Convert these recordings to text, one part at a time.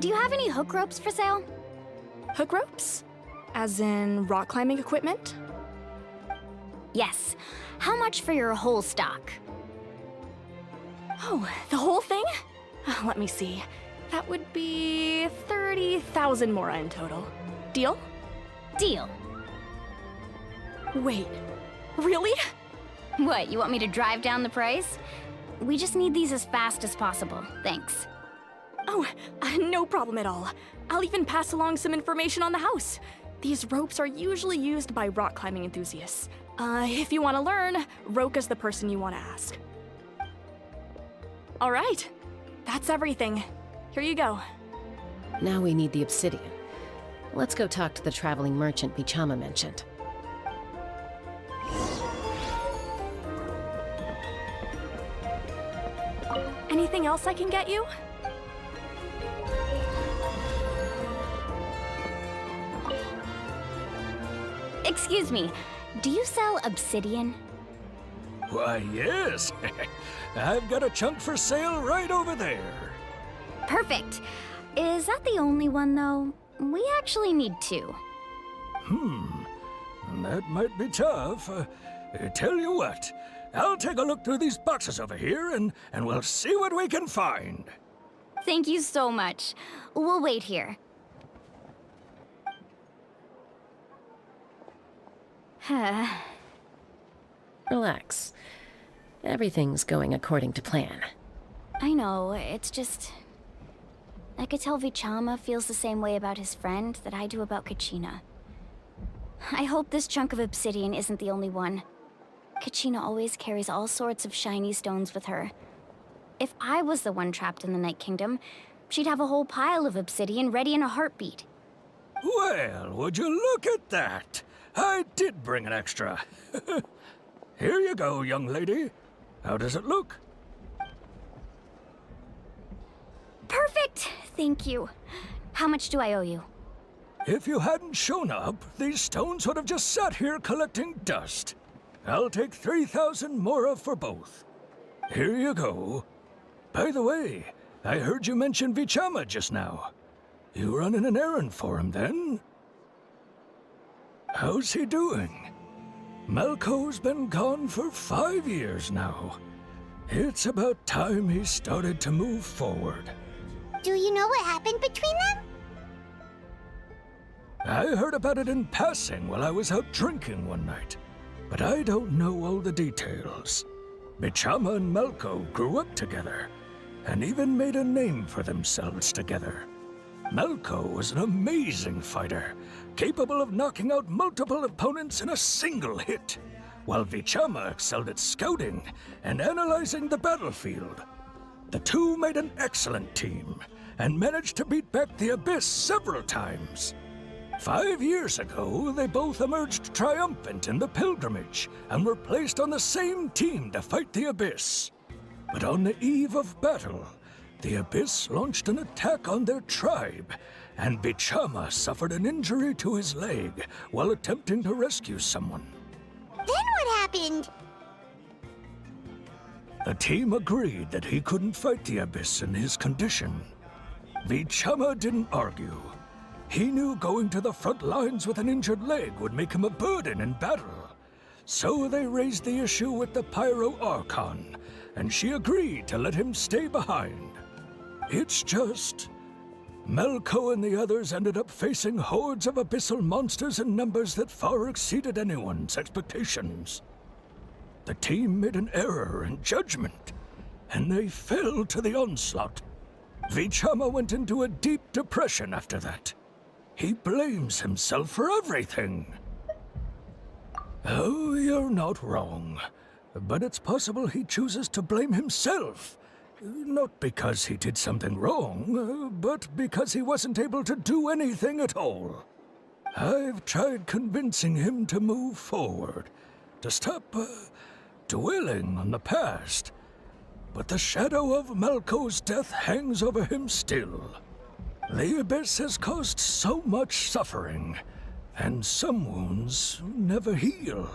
do you have any hook ropes for sale? Hook ropes? As in rock climbing equipment? Yes. How much for your whole stock? Oh, the whole thing? Let me see. That would be 30,000 mora in total. Deal? Deal. Wait, really? What, you want me to drive down the price? We just need these as fast as possible, thanks. Oh, no problem at all. I'll even pass along some information on the house. These ropes are usually used by rock climbing enthusiasts. If you want to learn, Roka's the person you want to ask. All right, that's everything. Here you go. Now we need the obsidian. Let's go talk to the traveling merchant Vichama mentioned. Anything else I can get you? Excuse me, do you sell obsidian? Why, yes. I've got a chunk for sale right over there. Perfect. Is that the only one, though? We actually need two. That might be tough. Tell you what, I'll take a look through these boxes over here and we'll see what we can find. Thank you so much. We'll wait here. Relax. Everything's going according to plan. I know, it's just... I could tell Vichama feels the same way about his friend that I do about Kachina. I hope this chunk of obsidian isn't the only one. Kachina always carries all sorts of shiny stones with her. If I was the one trapped in the Night Kingdom, she'd have a whole pile of obsidian ready in a heartbeat. Well, would you look at that? I did bring an extra. Here you go, young lady. How does it look? Perfect! Thank you. How much do I owe you? If you hadn't shown up, these stones would have just sat here collecting dust. I'll take 3,000 mora for both. Here you go. By the way, I heard you mention Vichama just now. You running an errand for him, then? How's he doing? Malko's been gone for 5 years now. It's about time he started to move forward. Do you know what happened between them? I heard about it in passing while I was out drinking one night, but I don't know all the details. Vichama and Malko grew up together, and even made a name for themselves together. Malko was an amazing fighter, capable of knocking out multiple opponents in a single hit, while Vichama excelled at scouting and analyzing the battlefield. The two made an excellent team, and managed to beat back the Abyss several times. 5 years ago, they both emerged triumphant in the pilgrimage, and were placed on the same team to fight the Abyss. But on the eve of battle, the Abyss launched an attack on their tribe, and Vichama suffered an injury to his leg while attempting to rescue someone. Then what happened? The team agreed that he couldn't fight the Abyss in his condition. Vichama didn't argue. He knew going to the front lines with an injured leg would make him a burden in battle. So they raised the issue with the Pyro Archon, and she agreed to let him stay behind. It's just... Malko and the others ended up facing hordes of abyssal monsters in numbers that far exceeded anyone's expectations. The team made an error in judgment, and they fell to the onslaught. Vichama went into a deep depression after that. He blames himself for everything. Oh, you're not wrong. But it's possible he chooses to blame himself. Not because he did something wrong, but because he wasn't able to do anything at all. I've tried convincing him to move forward, to stop dwelling on the past. But the shadow of Malko's death hangs over him still. The Abyss has caused so much suffering, and some wounds never heal.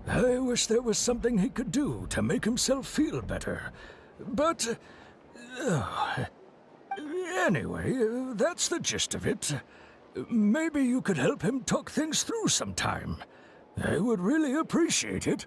I wish there was something he could do to make himself feel better, but Anyway, that's the gist of it. Maybe you could help him talk things through sometime. I would really appreciate it.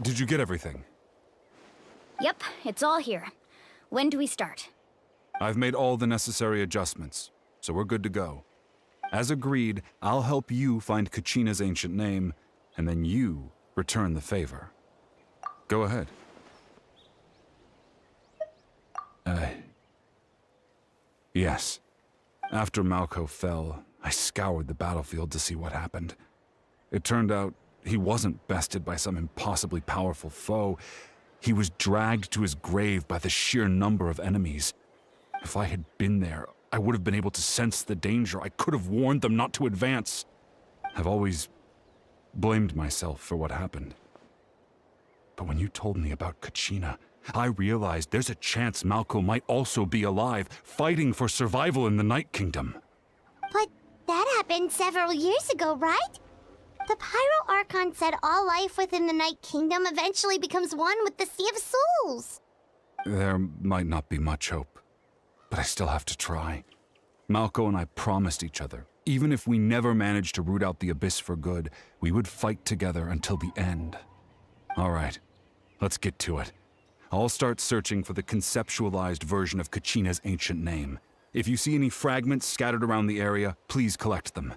Did you get everything? Yep, it's all here. When do we start? I've made all the necessary adjustments, so we're good to go. As agreed, I'll help you find Kachina's ancient name, and then you return the favor. Go ahead. Yes. After Malko fell, I scoured the battlefield to see what happened. It turned out he wasn't bested by some impossibly powerful foe. He was dragged to his grave by the sheer number of enemies. If I had been there, I would have been able to sense the danger. I could have warned them not to advance. I've always blamed myself for what happened. But when you told me about Kachina, I realized there's a chance Malko might also be alive, fighting for survival in the Night Kingdom. But that happened several years ago, right? The Pyro Archon said all life within the Night Kingdom eventually becomes one with the Sea of Souls. There might not be much hope, but I still have to try. Malko and I promised each other, even if we never managed to root out the Abyss for good, we would fight together until the end. All right, let's get to it. I'll start searching for the conceptualized version of Kachina's ancient name. If you see any fragments scattered around the area, please collect them.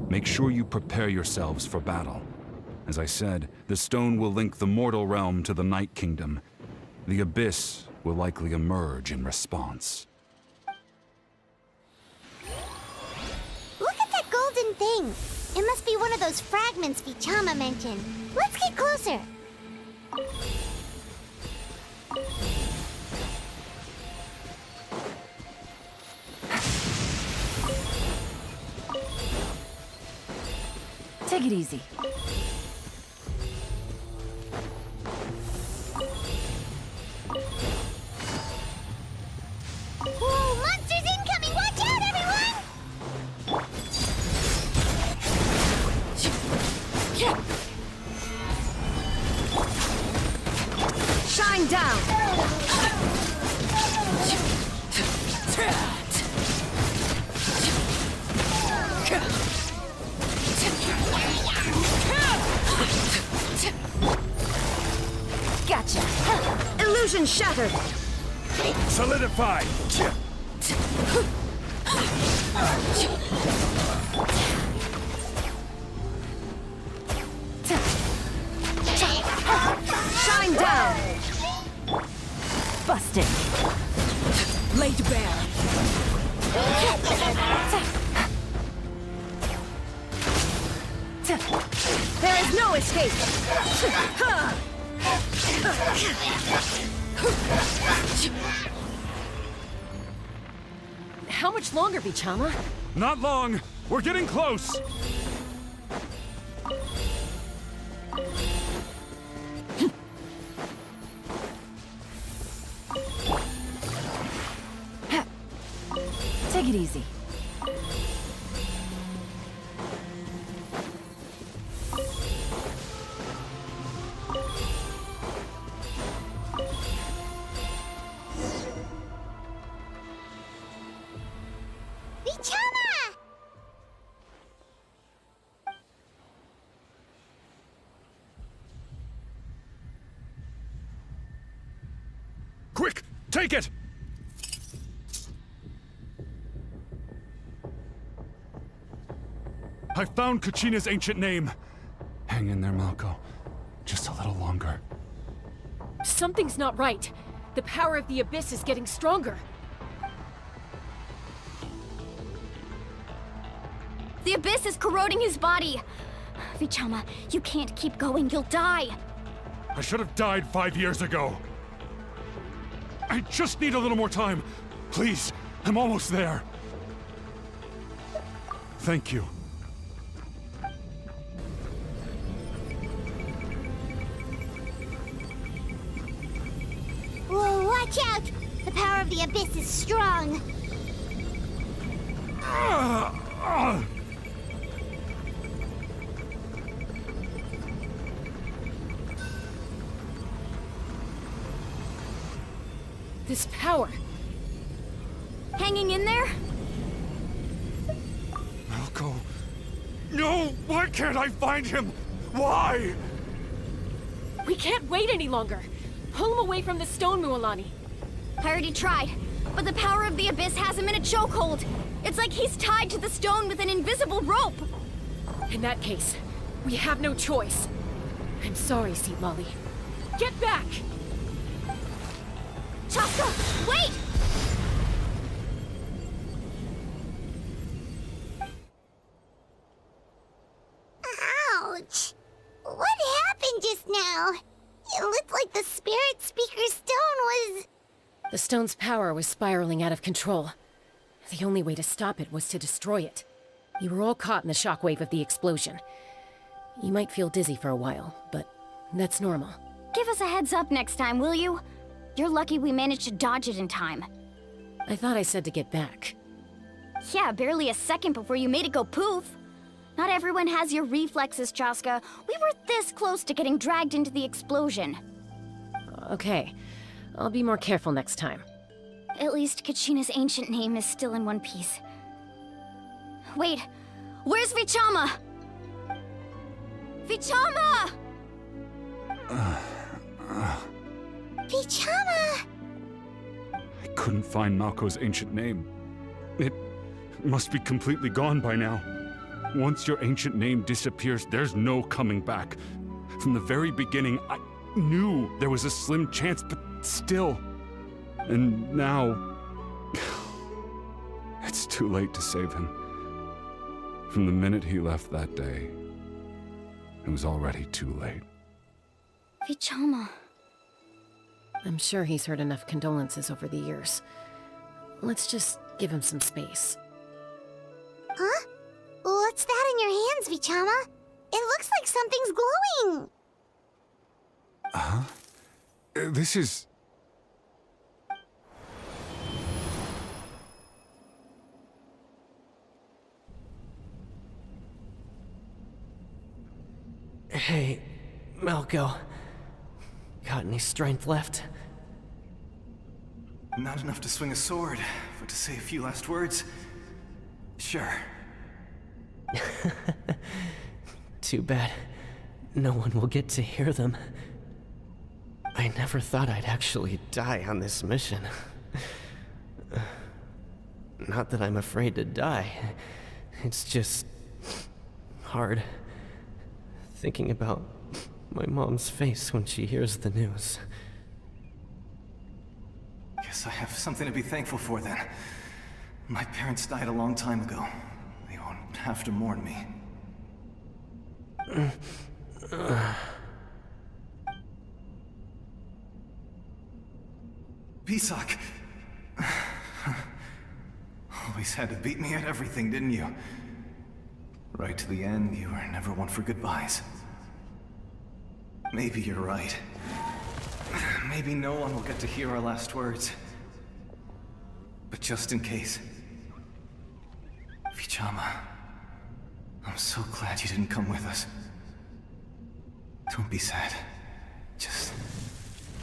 Make sure you prepare yourselves for battle. As I said, the stone will link the mortal realm to the Night Kingdom. The Abyss will likely emerge in response. Look at that golden thing. It must be one of those fragments Vichama mentioned. Let's get closer. Take it easy. Whoa, monsters incoming! Watch out, everyone! Shine down! Gotcha! Illusion shattered! Solidify! Shine down! Busted! Laid bare! There is no escape! How much longer, Vichama? Not long! We're getting close! Take it easy. Quick! Take it! I found Kachina's ancient name. Hang in there, Malko. Just a little longer. Something's not right. The power of the Abyss is getting stronger. The Abyss is corroding his body. Vichama, you can't keep going. You'll die. I should have died 5 years ago. I just need a little more time. Please, I'm almost there. Thank you. Whoa, watch out! The power of the Abyss is strong. This power. Hanging in there? Malko. No! Why can't I find him? Why? We can't wait any longer. Pull him away from the stone, Mualani. I already tried, but the power of the Abyss has him in a chokehold. It's like he's tied to the stone with an invisible rope. In that case, we have no choice. I'm sorry, Seat Lolly. Get back! Chaska, wait! Ouch! What happened just now? It looked like the Spirit Speaker's stone was... The stone's power was spiraling out of control. The only way to stop it was to destroy it. You were all caught in the shockwave of the explosion. You might feel dizzy for a while, but that's normal. Give us a heads up next time, will you? You're lucky we managed to dodge it in time. I thought I said to get back. Yeah, barely a second before you made it go poof. Not everyone has your reflexes, Chaska. We were this close to getting dragged into the explosion. Okay, I'll be more careful next time. At least Kachina's ancient name is still in one piece. Wait, where's Vichama? Vichama! Vichama! I couldn't find Malko's ancient name. It must be completely gone by now. Once your ancient name disappears, there's no coming back. From the very beginning, I knew there was a slim chance, but still. And now... it's too late to save him. From the minute he left that day, it was already too late. Vichama. I'm sure he's heard enough condolences over the years. Let's just give him some space. Huh? What's that in your hands, Vichama? It looks like something's glowing! This is... Hey, Malko. Got any strength left? Not enough to swing a sword, but to say a few last words? Sure. Too bad. No one will get to hear them. I never thought I'd actually die on this mission. Not that I'm afraid to die. It's just... hard. Thinking about my mom's face when she hears the news. Guess I have something to be thankful for then. My parents died a long time ago. They won't have to mourn me. Pisak! Always had to beat me at everything, didn't you? Right to the end, you were never one for goodbyes. Maybe you're right. Maybe no one will get to hear our last words. But just in case... Vichama, I'm so glad you didn't come with us. Don't be sad. Just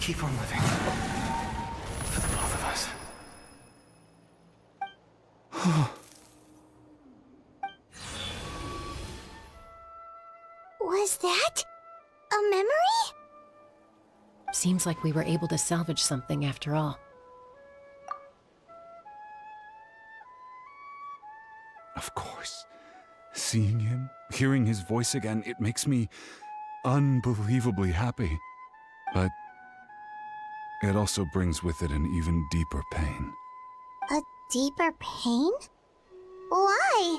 keep on living. For the both of us. Was that... a memory? Seems like we were able to salvage something after all. Of course. Seeing him, hearing his voice again, it makes me unbelievably happy. But it also brings with it an even deeper pain. A deeper pain? Why?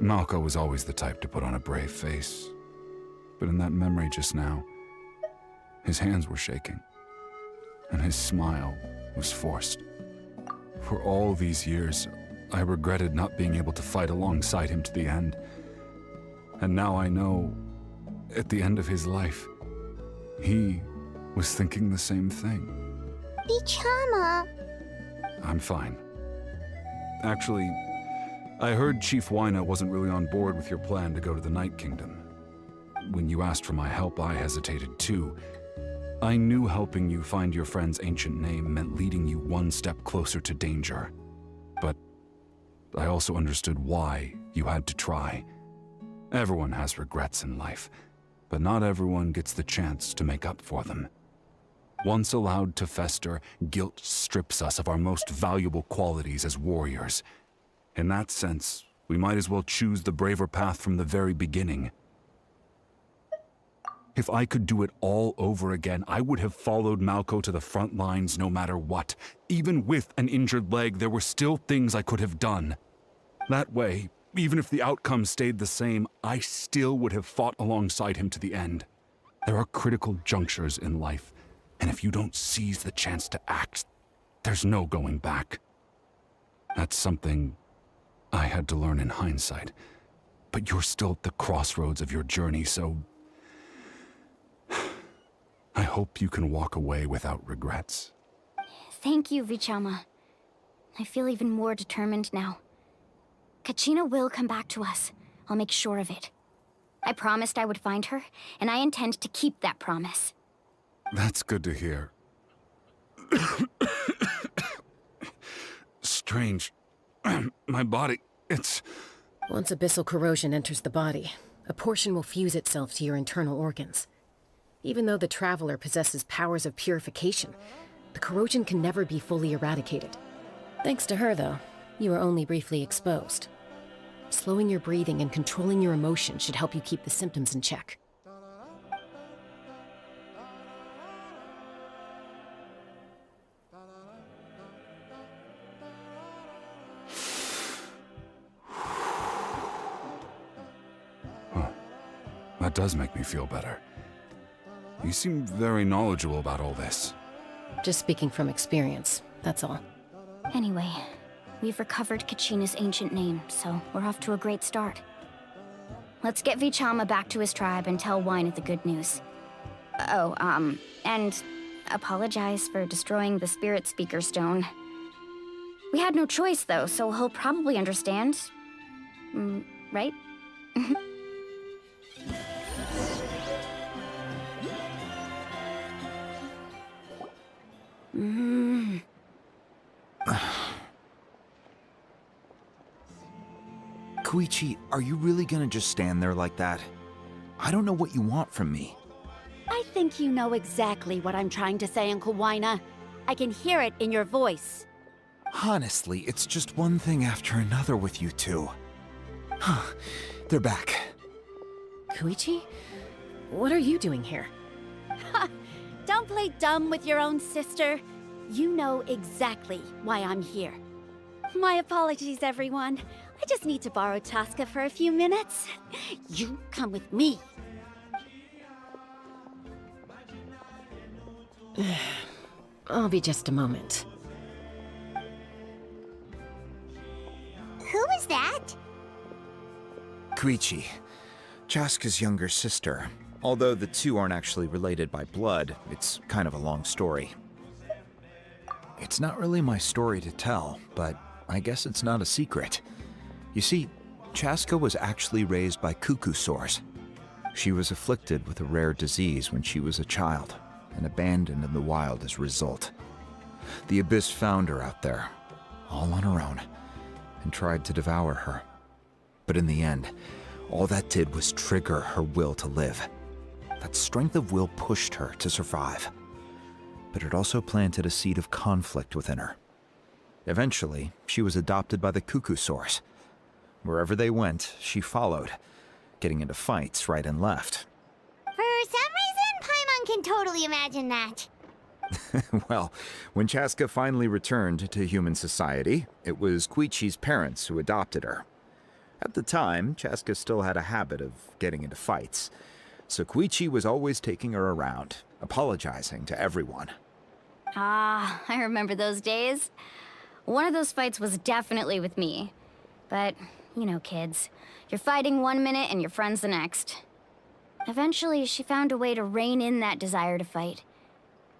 Malco was always the type to put on a brave face. But in that memory just now, his hands were shaking, and his smile was forced. For all these years, I regretted not being able to fight alongside him to the end. And now I know, at the end of his life, he was thinking the same thing. Bichama. I'm fine. Actually, I heard Chief Wyna wasn't really on board with your plan to go to the Night Kingdom. When you asked for my help, I hesitated too. I knew helping you find your friend's ancient name meant leading you one step closer to danger. But I also understood why you had to try. Everyone has regrets in life, but not everyone gets the chance to make up for them. Once allowed to fester, guilt strips us of our most valuable qualities as warriors. In that sense, we might as well choose the braver path from the very beginning. If I could do it all over again, I would have followed Malco to the front lines no matter what. Even with an injured leg, there were still things I could have done. That way, even if the outcome stayed the same, I still would have fought alongside him to the end. There are critical junctures in life, and if you don't seize the chance to act, there's no going back. That's something I had to learn in hindsight. But you're still at the crossroads of your journey, so I hope you can walk away without regrets. Thank you, Vichama. I feel even more determined now. Kachina will come back to us. I'll make sure of it. I promised I would find her, and I intend to keep that promise. That's good to hear. Strange. My body, it's... Once abyssal corrosion enters the body, a portion will fuse itself to your internal organs. Even though the Traveler possesses powers of purification, the corrosion can never be fully eradicated. Thanks to her, though, you are only briefly exposed. Slowing your breathing and controlling your emotions should help you keep the symptoms in check. That does make me feel better. You seem very knowledgeable about all this. Just speaking from experience, that's all. Anyway, we've recovered Kachina's ancient name, so we're off to a great start. Let's get Vichama back to his tribe and tell Wyna the good news. And apologize for destroying the Spirit Speaker Stone. We had no choice, though, so he'll probably understand. Right? Koichi, are you really gonna just stand there like that? I don't know what you want from me. I think you know exactly what I'm trying to say, Uncle Wyna. I can hear it in your voice. Honestly, it's just one thing after another with you two. They're back. Koichi? What are you doing here? Don't play dumb with your own sister. You know exactly why I'm here. My apologies, everyone. I just need to borrow Tasca for a few minutes. You come with me. I'll be just a moment. Who is that? Koichi, Chaska's younger sister. Although the two aren't actually related by blood, it's kind of a long story. It's not really my story to tell, but I guess it's not a secret. You see, Chaska was actually raised by cuckoo sores. She was afflicted with a rare disease when she was a child, and abandoned in the wild as a result. The Abyss found her out there, all on her own, and tried to devour her. But in the end, all that did was trigger her will to live. that strength of will pushed her to survive. But it also planted a seed of conflict within her. Eventually, she was adopted by the Cuckoo Source. Wherever they went, she followed, getting into fights right and left. For some reason, Paimon can totally imagine that. Well, when Chaska finally returned to human society, it was Koichi's parents who adopted her. At the time, Chaska still had a habit of getting into fights, so Koichi was always taking her around, apologizing to everyone. Ah, I remember those days. One of those fights was definitely with me. But, you know, kids. You're fighting one minute and your friend's the next. Eventually, she found a way to rein in that desire to fight.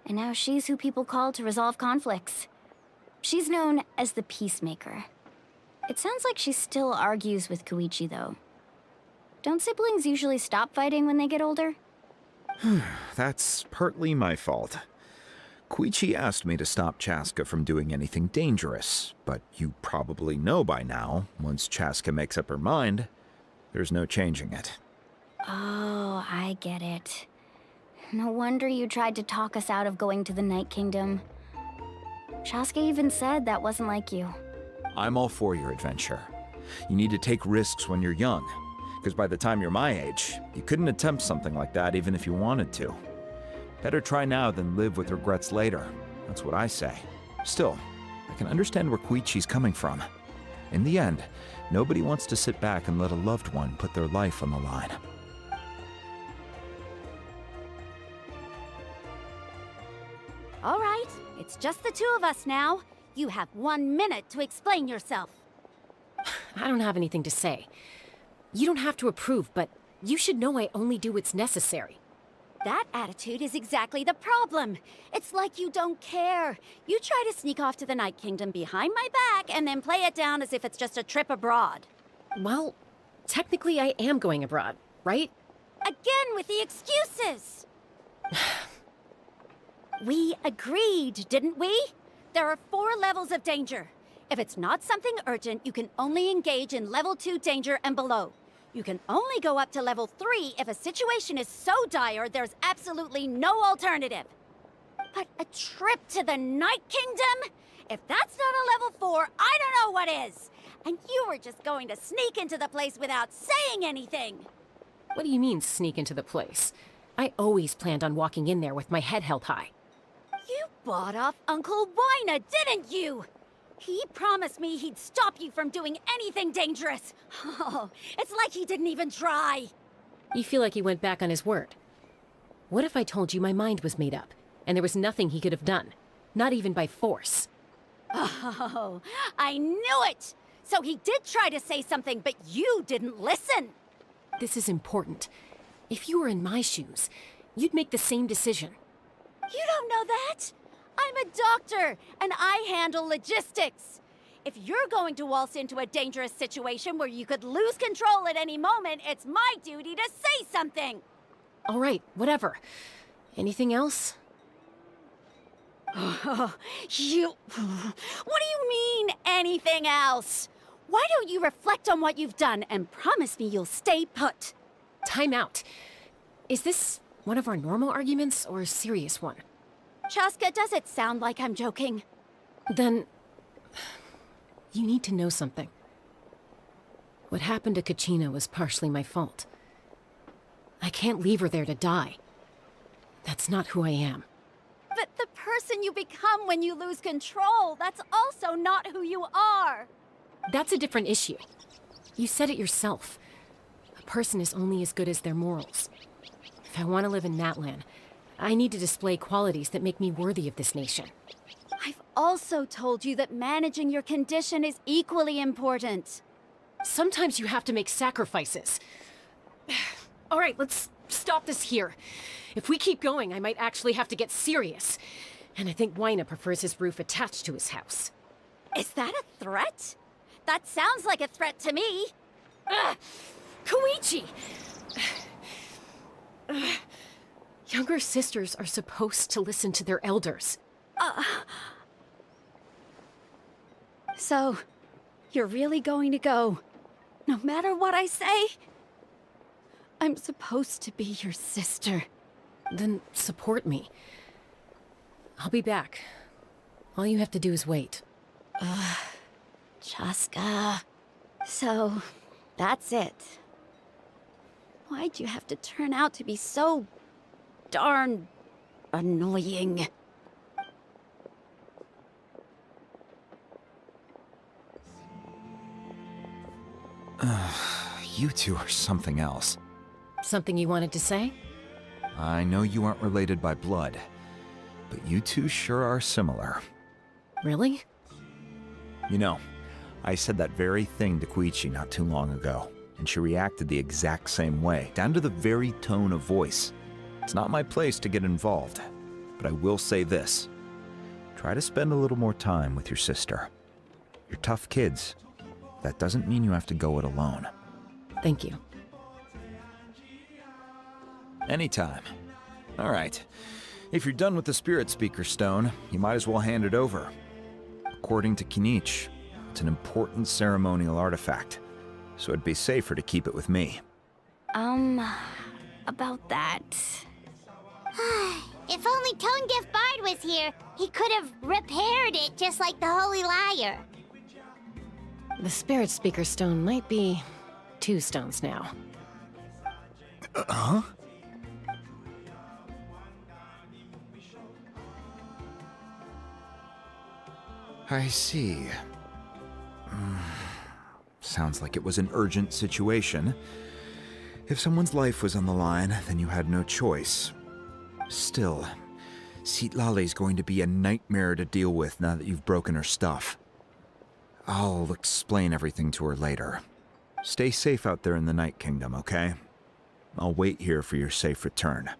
And now she's who people call to resolve conflicts. She's known as the Peacemaker. It sounds like she still argues with Koichi, though. Don't siblings usually stop fighting when they get older? That's partly my fault. Koichi asked me to stop Chaska from doing anything dangerous, but you probably know by now, once Chaska makes up her mind, there's no changing it. Oh, I get it. No wonder you tried to talk us out of going to the Night Kingdom. Chaska even said that wasn't like you. I'm all for your adventure. You need to take risks when you're young, because by the time you're my age, you couldn't attempt something like that even if you wanted to. Better try now than live with regrets later. That's what I say. Still, I can understand where Koichi's coming from. In the end, nobody wants to sit back and let a loved one put their life on the line. All right, it's just the two of us now. You have 1 minute to explain yourself. I don't have anything to say. You don't have to approve, but you should know I only do what's necessary. That attitude is exactly the problem. It's like you don't care. You try to sneak off to the Night Kingdom behind my back and then play it down as if it's just a trip abroad. Well, technically I am going abroad, right? Again with the excuses! We agreed, didn't we? There are 4 levels of danger. If it's not something urgent, you can only engage in level 2 danger and below. You can only go up to level 3 if a situation is so dire there's absolutely no alternative. But a trip to the Night Kingdom? If that's not a level 4, I don't know what is. And you were just going to sneak into the place without saying anything. What do you mean, sneak into the place? I always planned on walking in there with my head held high. You bought off Uncle Wina, didn't you? He promised me he'd stop you from doing anything dangerous. Oh, it's like he didn't even try. You feel like he went back on his word. What if I told you my mind was made up, and there was nothing he could have done? Not even by force. Oh, I knew it! So he did try to say something, but you didn't listen. This is important. If you were in my shoes, you'd make the same decision. You don't know that? I'm a doctor, and I handle logistics. If you're going to waltz into a dangerous situation where you could lose control at any moment, it's my duty to say something. All right, whatever. Anything else? What do you mean, anything else? Why don't you reflect on what you've done and promise me you'll stay put? Time out. Is this one of our normal arguments or a serious one? Chaska, does it sound like I'm joking? Then, you need to know something. What happened to Kachina was partially my fault. I can't leave her there to die. That's not who I am. But the person you become when you lose control, that's also not who you are. That's a different issue. You said it yourself. A person is only as good as their morals. If I want to live in Natlan, I need to display qualities that make me worthy of this nation. I've also told you that managing your condition is equally important. Sometimes you have to make sacrifices. All right, let's stop this here. If we keep going, I might actually have to get serious. And I think Wina prefers his roof attached to his house. Is that a threat? That sounds like a threat to me. Koichi! Younger sisters are supposed to listen to their elders. So, you're really going to go, no matter what I say? I'm supposed to be your sister. Then support me. I'll be back. All you have to do is wait. Chaska. So, that's it. Why'd you have to turn out to be so darn annoying? You two are something else. Something you wanted to say? I know you aren't related by blood, but you two sure are similar. Really? You know, I said that very thing to Koichi not too long ago, and she reacted the exact same way, down to the very tone of voice. It's not my place to get involved, but I will say this. Try to spend a little more time with your sister. You're tough kids. That doesn't mean you have to go it alone. Thank you. Anytime. All right. If you're done with the Spirit Speaker Stone, you might as well hand it over. According to Kinich, it's an important ceremonial artifact, so it'd be safer to keep it with me. About that. If only Tone Deaf Bard was here, he could have repaired it just like the Holy Liar. The Spirit Speaker Stone might be 2 stones now. Huh? I see. Sounds like it was an urgent situation. If someone's life was on the line, then you had no choice. Still, Citlali's going to be a nightmare to deal with now that you've broken her stuff. I'll explain everything to her later. Stay safe out there in the Night Kingdom, okay? I'll wait here for your safe return.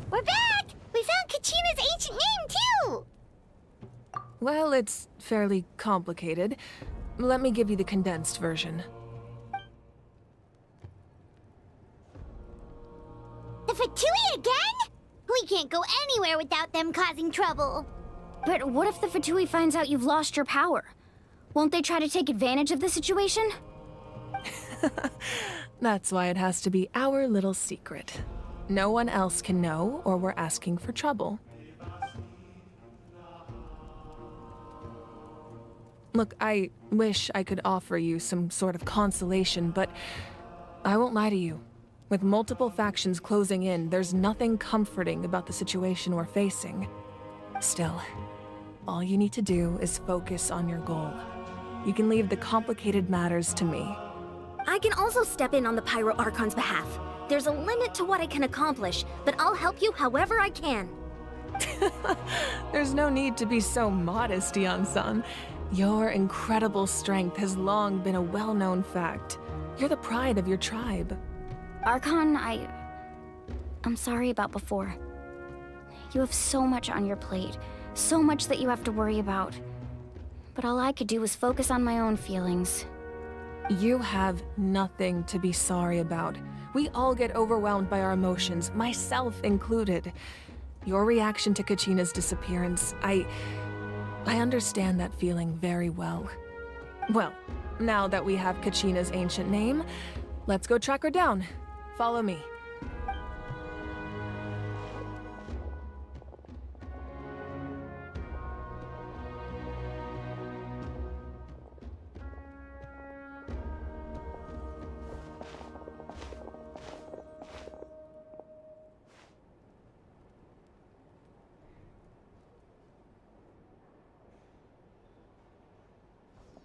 We're back! We found Kachina's ancient name, too! Well, it's fairly complicated. Let me give you the condensed version. The Fatui again? We can't go anywhere without them causing trouble. But what if the Fatui finds out you've lost your power? Won't they try to take advantage of the situation? That's why it has to be our little secret. No one else can know, or we're asking for trouble. Look, I wish I could offer you some sort of consolation, but I won't lie to you. With multiple factions closing in, there's nothing comforting about the situation we're facing. Still, all you need to do is focus on your goal. You can leave the complicated matters to me. I can also step in on the Pyro Archon's behalf. There's a limit to what I can accomplish, but I'll help you however I can. There's no need to be so modest, Yan-san. Your incredible strength has long been a well-known fact. You're the pride of your tribe. Archon, I'm sorry about before. You have so much on your plate, so much that you have to worry about. But all I could do was focus on my own feelings. You have nothing to be sorry about. We all get overwhelmed by our emotions, myself included. Your reaction to Kachina's disappearance, I understand that feeling very well. Well, now that we have Kachina's ancient name, let's go track her down. Follow me.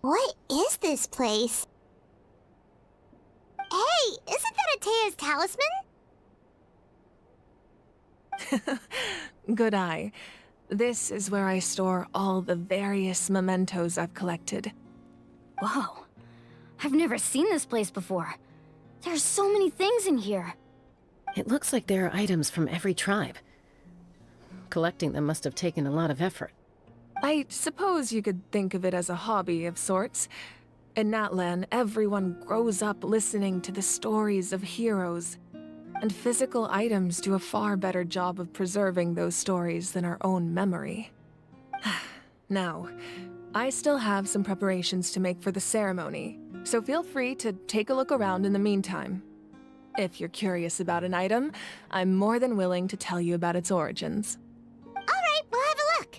What is this place? Hey, isn't that Atea's talisman? Good eye. This is where I store all the various mementos I've collected. Whoa. I've never seen this place before. There's so many things in here. It looks like there are items from every tribe. Collecting them must have taken a lot of effort. I suppose you could think of it as a hobby of sorts. In Natlan, everyone grows up listening to the stories of heroes, and physical items do a far better job of preserving those stories than our own memory. Now, I still have some preparations to make for the ceremony, so feel free to take a look around in the meantime. If you're curious about an item, I'm more than willing to tell you about its origins. All right, we'll have a look.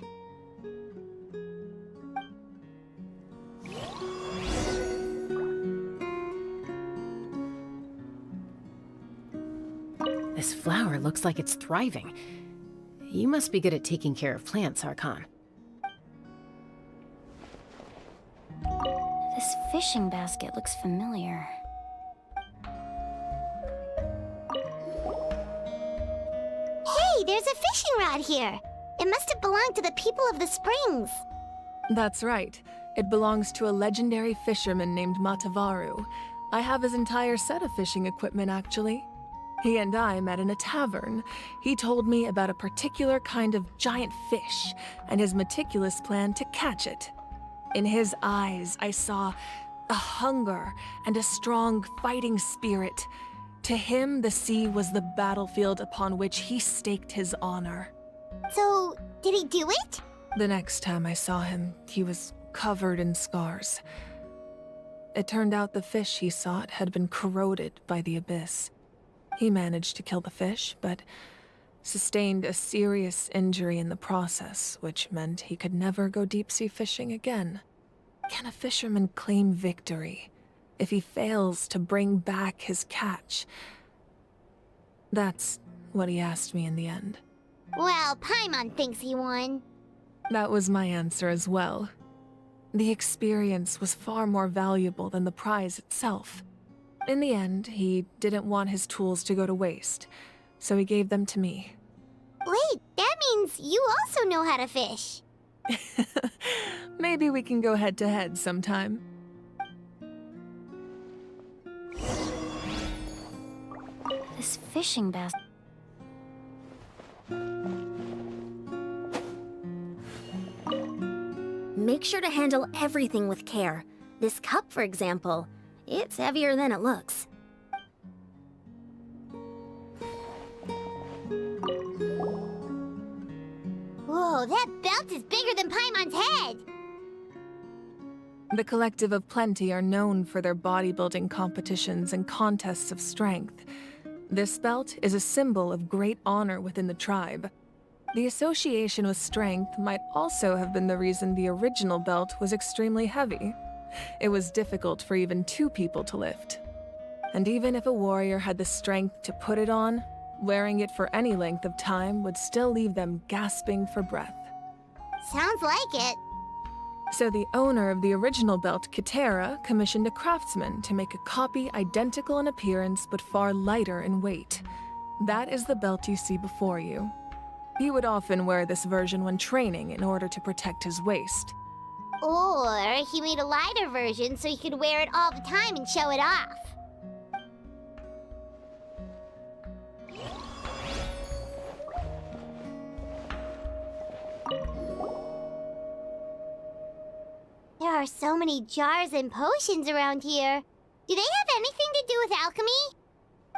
This flower looks like it's thriving. You must be good at taking care of plants, Archon. This fishing basket looks familiar. Hey, there's a fishing rod here. It must have belonged to the people of the springs. That's right. It belongs to a legendary fisherman named Matavaru. I have his entire set of fishing equipment, actually. He and I met in a tavern. He told me about a particular kind of giant fish and his meticulous plan to catch it. In his eyes, I saw a hunger and a strong fighting spirit. To him, the sea was the battlefield upon which he staked his honor. So, did he do it? The next time I saw him, he was covered in scars. It turned out the fish he sought had been corroded by the abyss. He managed to kill the fish, but sustained a serious injury in the process, which meant he could never go deep-sea fishing again. Can a fisherman claim victory if he fails to bring back his catch? That's what he asked me in the end. Well, Paimon thinks he won. That was my answer as well. The experience was far more valuable than the prize itself. In the end, he didn't want his tools to go to waste, so he gave them to me. Wait, that means you also know how to fish. Maybe we can go head-to-head sometime. This fishing basket. Make sure to handle everything with care. This cup, for example, it's heavier than it looks. Whoa, that belt is bigger than Paimon's head! The Collective of Plenty are known for their bodybuilding competitions and contests of strength. This belt is a symbol of great honor within the tribe. The association with strength might also have been the reason the original belt was extremely heavy. It was difficult for even two people to lift. And even if a warrior had the strength to put it on, wearing it for any length of time would still leave them gasping for breath. Sounds like it. So the owner of the original belt, Kitera, commissioned a craftsman to make a copy identical in appearance but far lighter in weight. That is the belt you see before you. He would often wear this version when training in order to protect his waist. Or he made a lighter version so he could wear it all the time and show it off. There are so many jars and potions around here. Do they have anything to do with alchemy?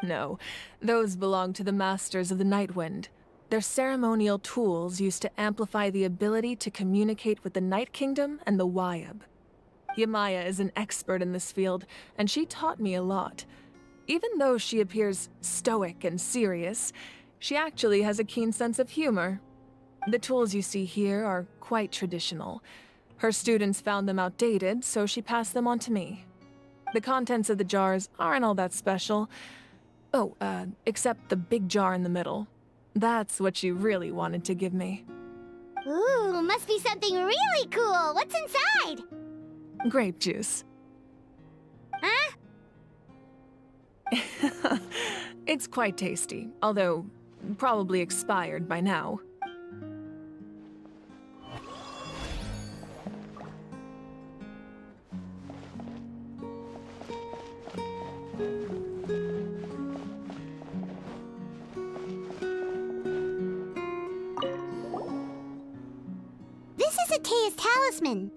No, those belong to the Masters of the Nightwind. They're ceremonial tools used to amplify the ability to communicate with the Night Kingdom and the Wyab. Yamaya is an expert in this field, and she taught me a lot. Even though she appears stoic and serious, she actually has a keen sense of humor. The tools you see here are quite traditional. Her students found them outdated, so she passed them on to me. The contents of the jars aren't all that special. Oh, except the big jar in the middle. That's what she really wanted to give me. Ooh, must be something really cool. What's inside? Grape juice. Huh? It's quite tasty, although probably expired by now. This is Atea's talisman.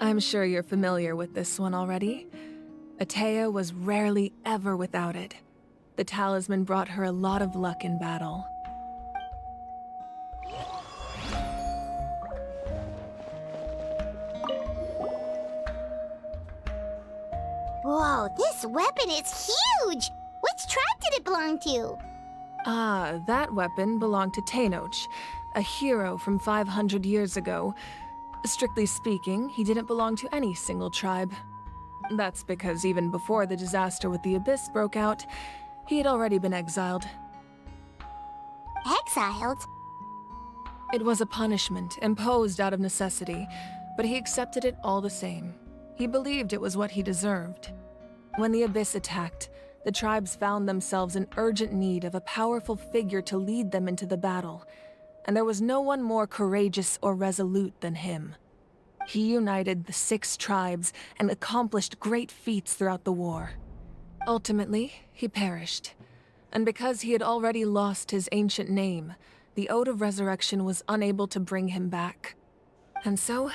I'm sure you're familiar with this one already. Atea was rarely ever without it. The talisman brought her a lot of luck in battle. Whoa, this weapon is huge! Which tribe did it belong to? Ah, that weapon belonged to Teyvat, a hero from 500 years ago. Strictly speaking, he didn't belong to any single tribe. That's because even before the disaster with the Abyss broke out, he had already been exiled. Exiled? It was a punishment imposed out of necessity, but he accepted it all the same. He believed it was what he deserved. When the Abyss attacked, the tribes found themselves in urgent need of a powerful figure to lead them into the battle, and there was no one more courageous or resolute than him. He united the 6 tribes and accomplished great feats throughout the war. Ultimately, he perished, and because he had already lost his ancient name, the Ode of Resurrection was unable to bring him back. And so,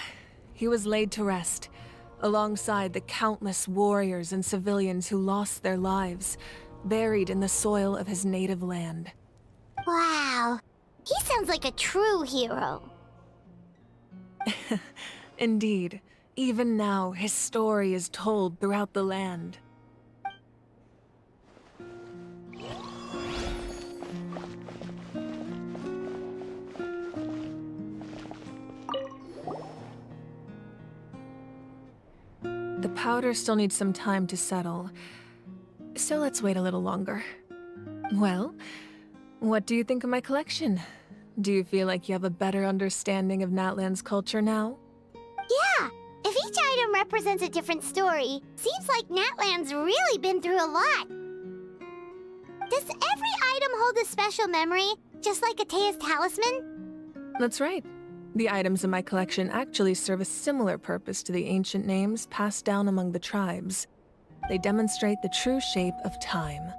he was laid to rest, alongside the countless warriors and civilians who lost their lives, buried in the soil of his native land. Wow, he sounds like a true hero. Indeed, even now his story is told throughout the land. The powder still needs some time to settle, so let's wait a little longer. Well, what do you think of my collection? Do you feel like you have a better understanding of Natlan's culture now? Yeah, if each item represents a different story, seems like Natlan's really been through a lot. Does every item hold a special memory, just like Atea's talisman? That's right. The items in my collection actually serve a similar purpose to the ancient names passed down among the tribes. They demonstrate the true shape of time.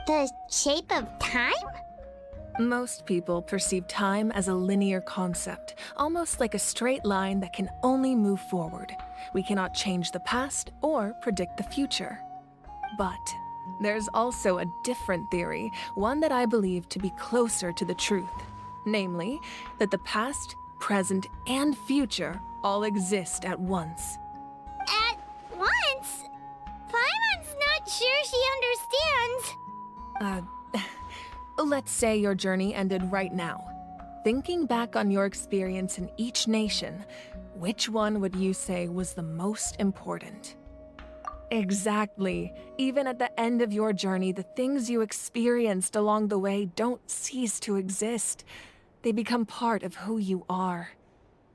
The shape of time? Most people perceive time as a linear concept, almost like a straight line that can only move forward. We cannot change the past or predict the future. But there's also a different theory, one that I believe to be closer to the truth. Namely, that the past, present, and future all exist at once. At once? Paimon's not sure she understands. Let's say your journey ended right now. Thinking back on your experience in each nation, which one would you say was the most important? Exactly. Even at the end of your journey, the things you experienced along the way don't cease to exist. They become part of who you are.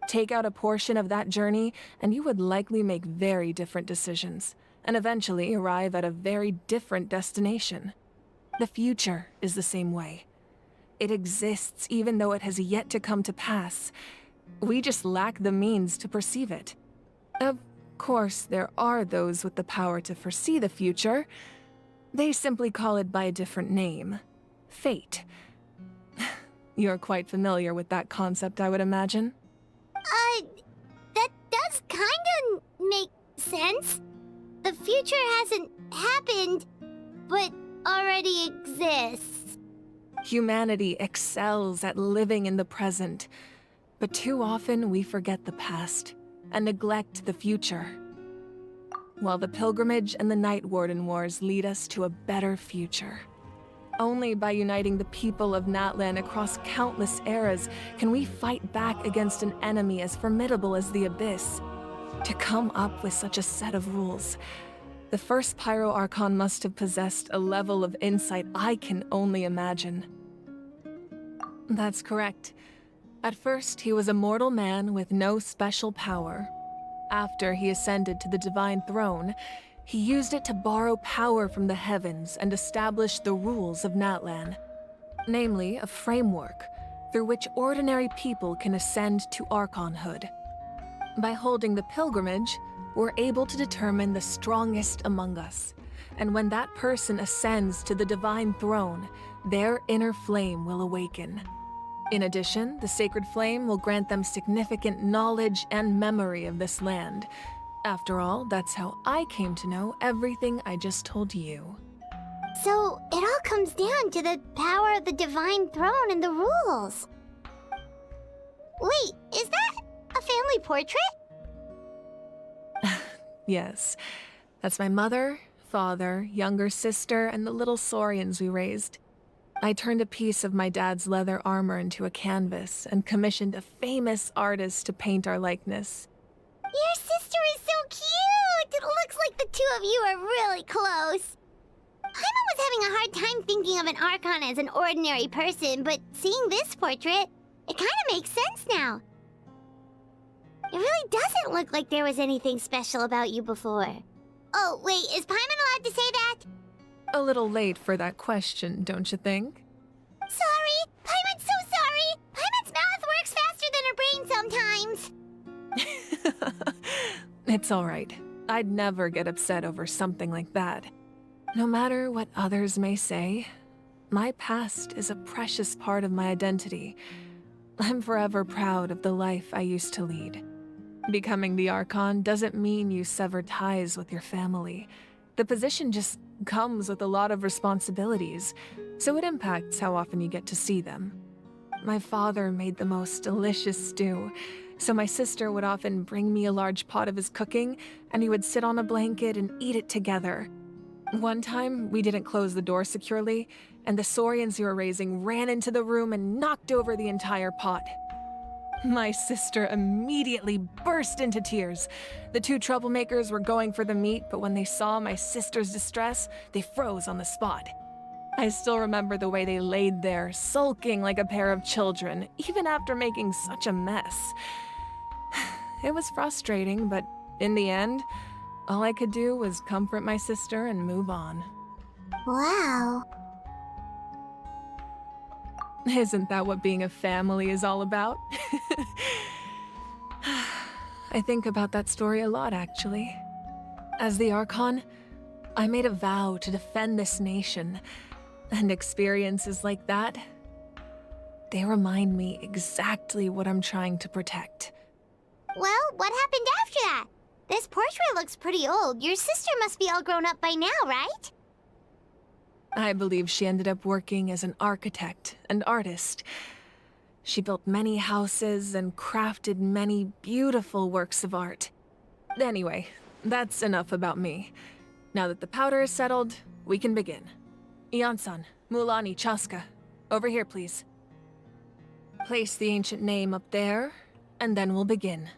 Take out a portion of that journey, and you would likely make very different decisions, and eventually arrive at a very different destination. The future is the same way. It exists even though it has yet to come to pass. We just lack the means to perceive it. Of course, there are those with the power to foresee the future. They simply call it by a different name. Fate. You're quite familiar with that concept, I would imagine. That does kinda make sense. the future hasn't happened, but already exists. Humanity excels at living in the present, but too often we forget the past and neglect the future. While the Pilgrimage and the Night Warden Wars lead us to a better future. Only by uniting the people of Natlan across countless eras can we fight back against an enemy as formidable as the Abyss. To come up with such a set of rules, the first Pyro Archon must have possessed a level of insight I can only imagine. That's correct. At first, he was a mortal man with no special power. After he ascended to the Divine Throne, he used it to borrow power from the heavens and establish the rules of Natlan. Namely, a framework through which ordinary people can ascend to Archonhood. By holding the pilgrimage, we're able to determine the strongest among us. And when that person ascends to the Divine Throne, their inner flame will awaken. In addition, the sacred flame will grant them significant knowledge and memory of this land. After all, that's how I came to know everything I just told you. So, it all comes down to the power of the Divine Throne and the rules. Wait, is that a family portrait? Yes, that's my mother, father, younger sister, and the little saurians we raised. I turned a piece of my dad's leather armor into a canvas and commissioned a famous artist to paint our likeness. Your sister is so cute! It looks like the two of you are really close. Paimon was having a hard time thinking of an Archon as an ordinary person, but seeing this portrait, it kind of makes sense now. It really doesn't look like there was anything special about you before. Oh, wait, is Paimon allowed to say that? A little late for that question, don't you think? Sorry! Paimon's so sorry! Paimon's mouth works faster than her brain sometimes. It's all right. I'd never get upset over something like that. No matter what others may say, my past is a precious part of my identity. I'm forever proud of the life I used to lead. Becoming the Archon doesn't mean you sever ties with your family. The position just comes with a lot of responsibilities, so it impacts how often you get to see them. My father made the most delicious stew, so my sister would often bring me a large pot of his cooking, and we would sit on a blanket and eat it together. One time, we didn't close the door securely, and the saurians we were raising ran into the room and knocked over the entire pot. My sister immediately burst into tears. The two troublemakers were going for the meat, but when they saw my sister's distress, they froze on the spot. I still remember the way they laid there, sulking like a pair of children, even after making such a mess. It was frustrating, but in the end, all I could do was comfort my sister and move on. Wow. Isn't that what being a family is all about? I think about that story a lot, actually. As the Archon, I made a vow to defend this nation, and experiences like that, they remind me exactly what I'm trying to protect. Well, what happened after that? This portrait looks pretty old. Your sister must be all grown up by now, right? I believe she ended up working as an architect and artist. She built many houses and crafted many beautiful works of art. Anyway, that's enough about me. Now that the powder is settled, we can begin. Ian-san, Mulani, Chaska, over here, please. Place the ancient name up there, and then we'll begin.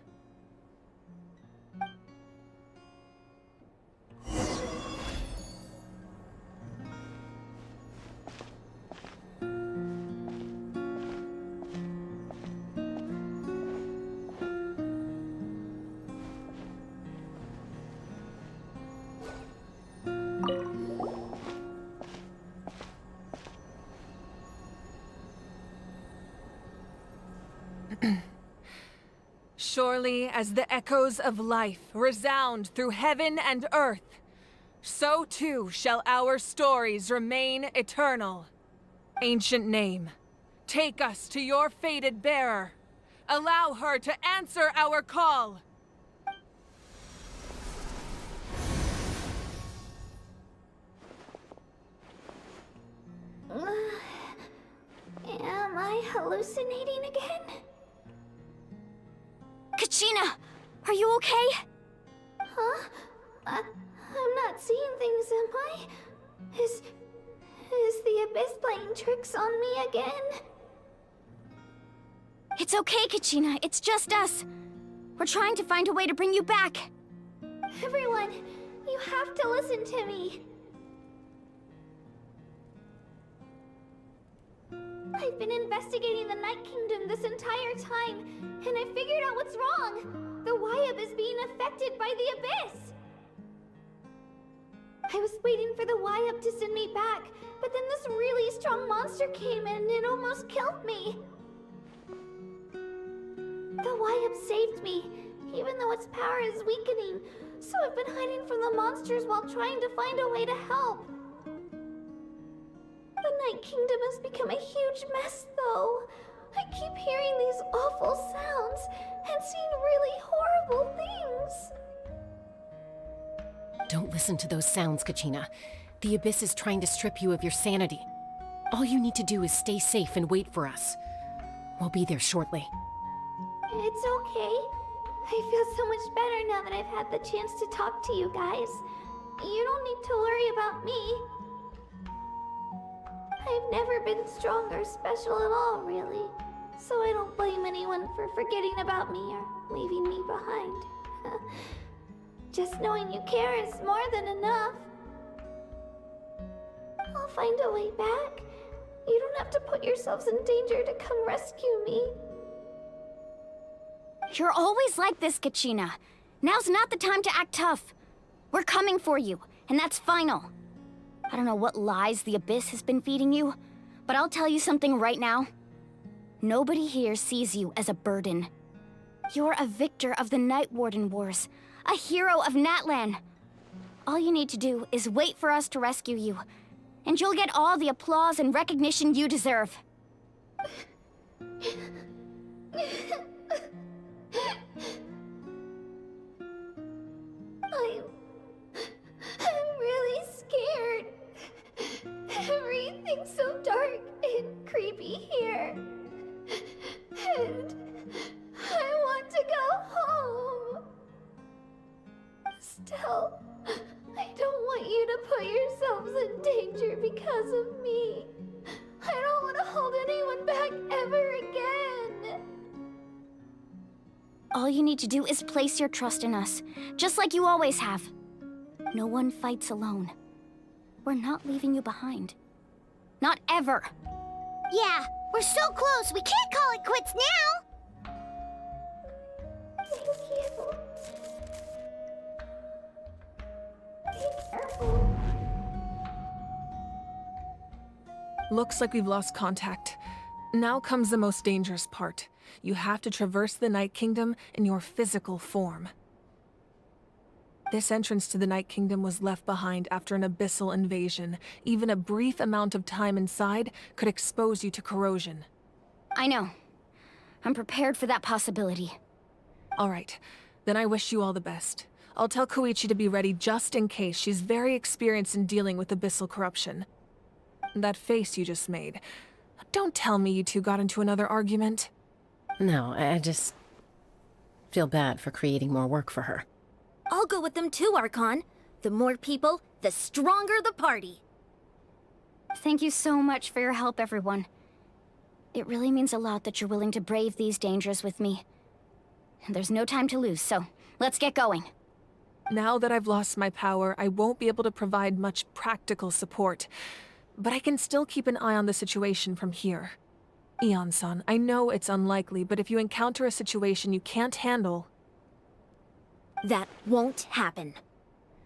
Surely as the echoes of life resound through heaven and earth, so too shall our stories remain eternal. Ancient name, take us to your fated bearer. Allow her to answer our call. Am I hallucinating again? Kachina! Are you okay? Huh? I'm not seeing things, am I? Is the Abyss playing tricks on me again? It's okay, Kachina. It's just us. We're trying to find a way to bring you back. Everyone, you have to listen to me. I've been investigating the Night Kingdom this entire time, and I figured out what's wrong. The Wyab is being affected by the Abyss. I was waiting for the Wyab to send me back, but then this really strong monster came in and it almost killed me. The Wyab saved me, even though its power is weakening, so I've been hiding from the monsters while trying to find a way to help. The Night Kingdom has become a huge mess, though. I keep hearing these awful sounds and seeing really horrible things. Don't listen to those sounds, Kachina. The Abyss is trying to strip you of your sanity. All you need to do is stay safe and wait for us. We'll be there shortly. It's okay. I feel so much better now that I've had the chance to talk to you guys. You don't need to worry about me. I've never been strong or special at all, really. So I don't blame anyone for forgetting about me or leaving me behind. Just knowing you care is more than enough. I'll find a way back. You don't have to put yourselves in danger to come rescue me. You're always like this, Kachina. Now's not the time to act tough. We're coming for you, and that's final. I don't know what lies the Abyss has been feeding you, but I'll tell you something right now. Nobody here sees you as a burden. You're a victor of the Night Warden Wars, a hero of Natlan. All you need to do is wait for us to rescue you, and you'll get all the applause and recognition you deserve. I'm really scared. Everything's so dark and creepy here. And I want to go home. Still, I don't want you to put yourselves in danger because of me. I don't want to hold anyone back ever again. All you need to do is place your trust in us, just like you always have. No one fights alone. We're not leaving you behind. Not ever. Yeah, we're so close. We can't call it quits now. Thank you. Be careful. Looks like we've lost contact. Now comes the most dangerous part. You have to traverse the Night Kingdom in your physical form. This entrance to the Night Kingdom was left behind after an abyssal invasion. Even a brief amount of time inside could expose you to corrosion. I know. I'm prepared for that possibility. All right, then I wish you all the best. I'll tell Koichi to be ready just in case. She's very experienced in dealing with abyssal corruption. That face you just made. Don't tell me you two got into another argument. No, I just feel bad for creating more work for her. I'll go with them too, Archon. The more people, the stronger the party. Thank you so much for your help, everyone. It really means a lot that you're willing to brave these dangers with me. There's no time to lose, so let's get going. Now that I've lost my power, I won't be able to provide much practical support. But I can still keep an eye on the situation from here. Eon-san, I know it's unlikely, but if you encounter a situation you can't handle... That won't happen.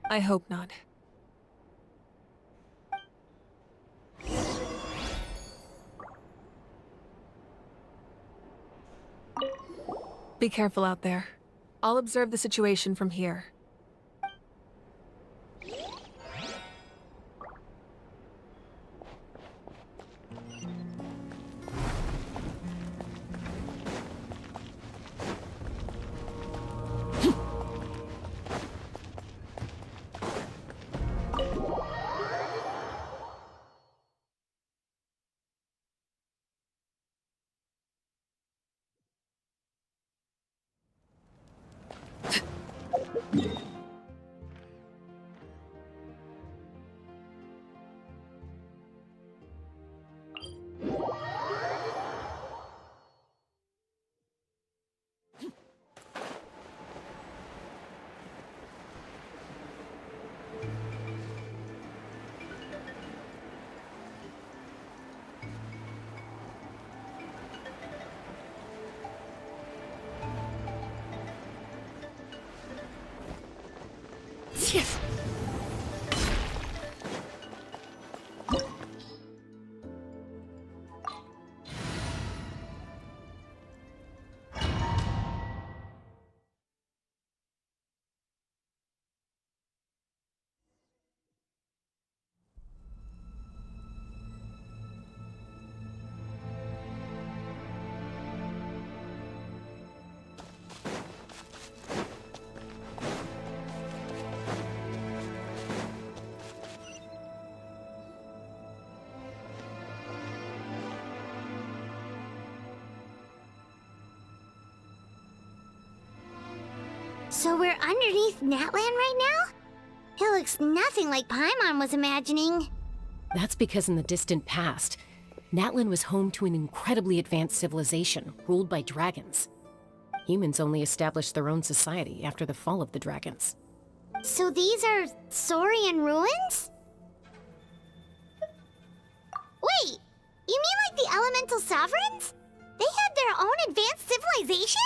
I hope not. Be careful out there. I'll observe the situation from here. So we're underneath Natlan right now? It looks nothing like Paimon was imagining. That's because in the distant past, Natlan was home to an incredibly advanced civilization ruled by dragons. Humans only established their own society after the fall of the dragons. So these are Saurian ruins? Wait, you mean like the elemental sovereigns? They had their own advanced civilization?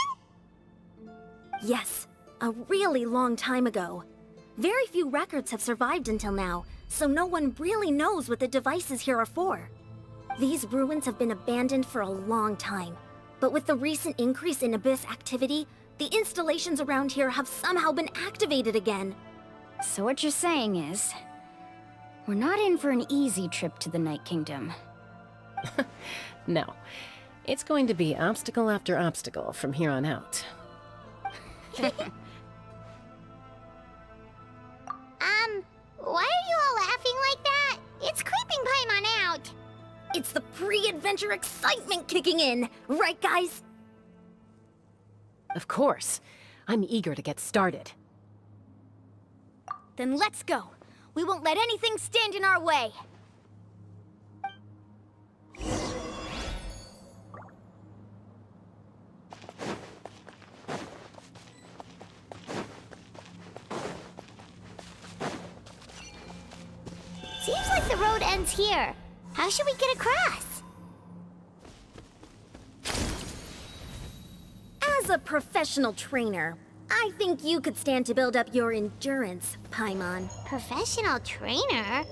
Yes, a really long time ago. Very few records have survived until now, so no one really knows what the devices here are for. These ruins have been abandoned for a long time, but with the recent increase in Abyss activity, the installations around here have somehow been activated again. So what you're saying is, we're not in for an easy trip to the Night Kingdom. No. It's going to be obstacle after obstacle from here on out. Why are you all laughing like that? It's creeping Paimon out. It's the pre-adventure excitement kicking in, right guys? Of course. I'm eager to get started. Then let's go. We won't let anything stand in our way. Seems like the road ends here. How should we get across? As a professional trainer, I think you could stand to build up your endurance, Paimon. Professional trainer?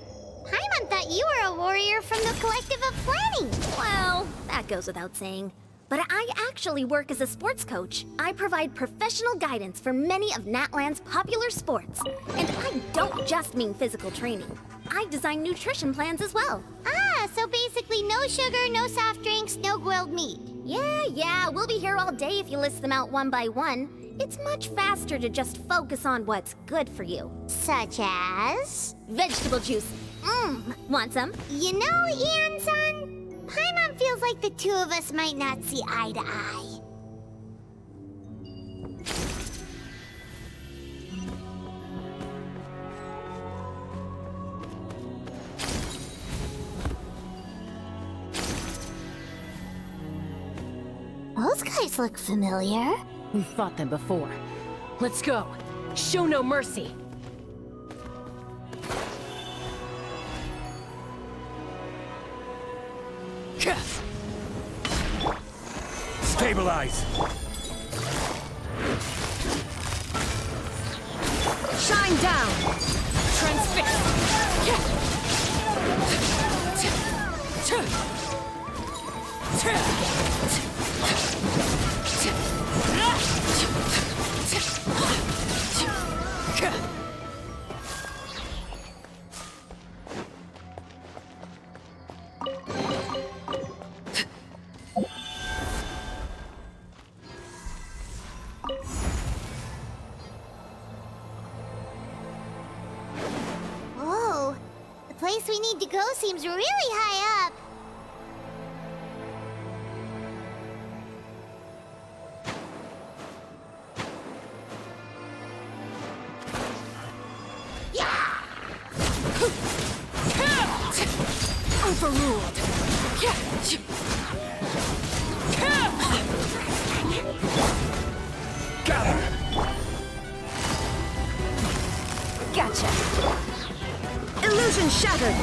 Paimon thought you were a warrior from the Collective of Planning. Well, that goes without saying. But I actually work as a sports coach. I provide professional guidance for many of Natlan's popular sports. And I don't just mean physical training. I design nutrition plans as well. Ah, so basically no sugar, no soft drinks, no grilled meat. Yeah, we'll be here all day if you list them out one by one. It's much faster to just focus on what's good for you. Such as? Vegetable juice. Want some? You know, Ian-san, Paimon feels like the two of us might not see eye to eye. Those guys look familiar. We've fought them before. Let's go. Show no mercy. Stabilize! Shine down! Transfix! Whoa, the place we need to go seems really high up. Overruled! Gotcha! Illusion shattered!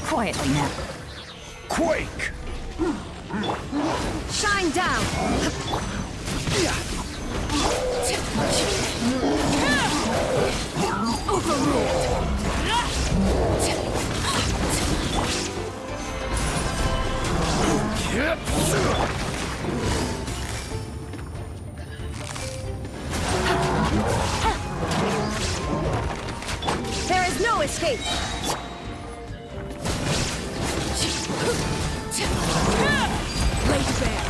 Quietly now. Quake! Shine down! There is no escape! Laid bare.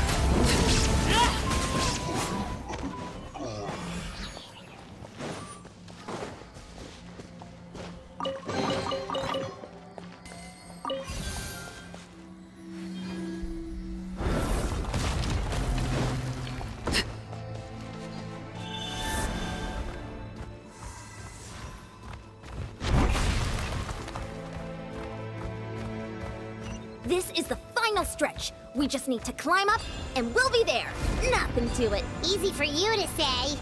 This is the final stretch. We just need to climb up, and we'll be there. Nothing to it. Easy for you to say.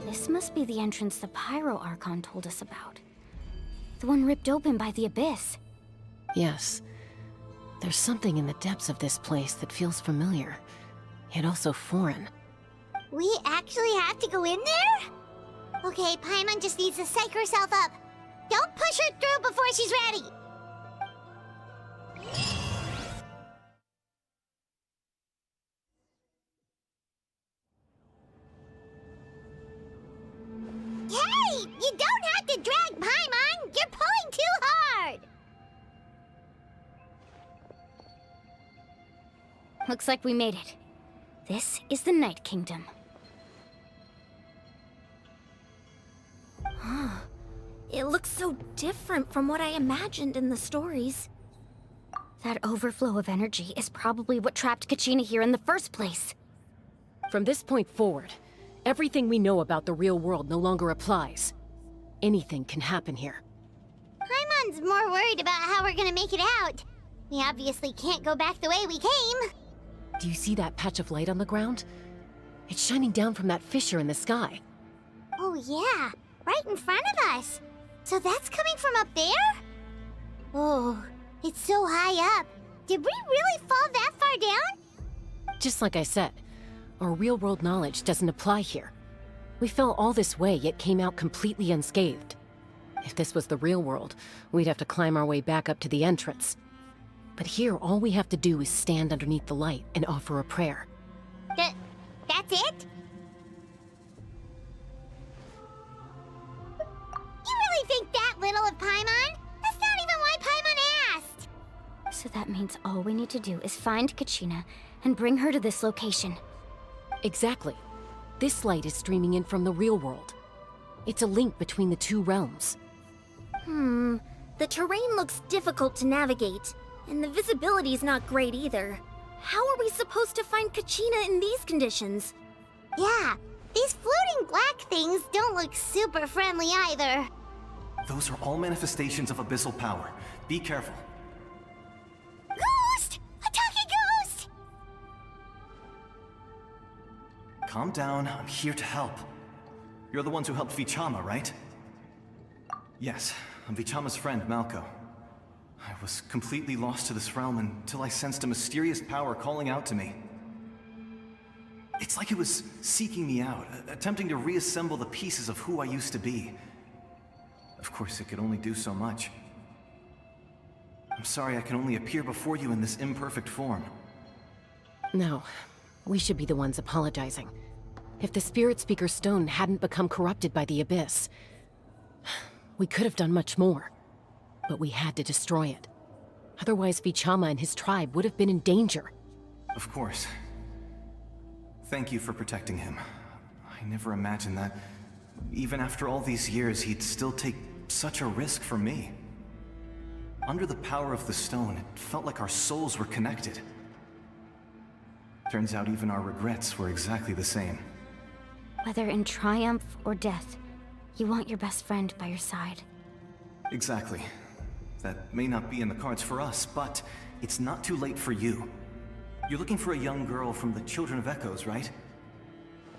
This must be the entrance the Pyro Archon told us about. The one ripped open by the Abyss. Yes. There's something in the depths of this place that feels familiar, yet also foreign. We actually have to go in there? Okay, Paimon just needs to psych herself up. Don't push her through before she's ready. Hey! You don't have to drag Paimon! You're pulling too hard! Looks like we made it. This is the Night Kingdom. It looks so different from what I imagined in the stories. That overflow of energy is probably what trapped Kachina here in the first place. From this point forward, everything we know about the real world no longer applies. Anything can happen here. Paimon's more worried about how we're gonna make it out. We obviously can't go back the way we came. Do you see that patch of light on the ground? It's shining down from that fissure in the sky. Oh yeah, right in front of us. So that's coming from up there? Oh, it's so high up. Did we really fall that far down? Just like I said, our real-world knowledge doesn't apply here. We fell all this way, yet came out completely unscathed. If this was the real world, we'd have to climb our way back up to the entrance. But here, all we have to do is stand underneath the light and offer a prayer. That's it? You really think that little of Paimon? That's not even why Paimon asked! So that means all we need to do is find Kachina and bring her to this location. Exactly. This light is streaming in from the real world. It's a link between the two realms. The terrain looks difficult to navigate, and the visibility's not great either. How are we supposed to find Kachina in these conditions? Yeah, these floating black things don't look super friendly either. Those are all manifestations of abyssal power. Be careful. Ghost! A talking ghost! Calm down, I'm here to help. You're the ones who helped Vichama, right? Yes, I'm Vichama's friend, Malko. I was completely lost to this realm until I sensed a mysterious power calling out to me. It's like it was seeking me out, attempting to reassemble the pieces of who I used to be. Of course, it could only do so much. I'm sorry I can only appear before you in this imperfect form. No, we should be the ones apologizing. If the Spirit Speaker's stone hadn't become corrupted by the Abyss, we could have done much more. But we had to destroy it. Otherwise, Vichama and his tribe would have been in danger. Of course. Thank you for protecting him. I I never imagined that, even after all these years, he'd still take such a risk for me. Under the power of the stone, it felt like our souls were connected. Turns out even our regrets were exactly the same. Whether in triumph or death, you want your best friend by your side. Exactly. That may not be in the cards for us, but it's not too late for you. You're looking for a young girl from the Children of Echoes, right?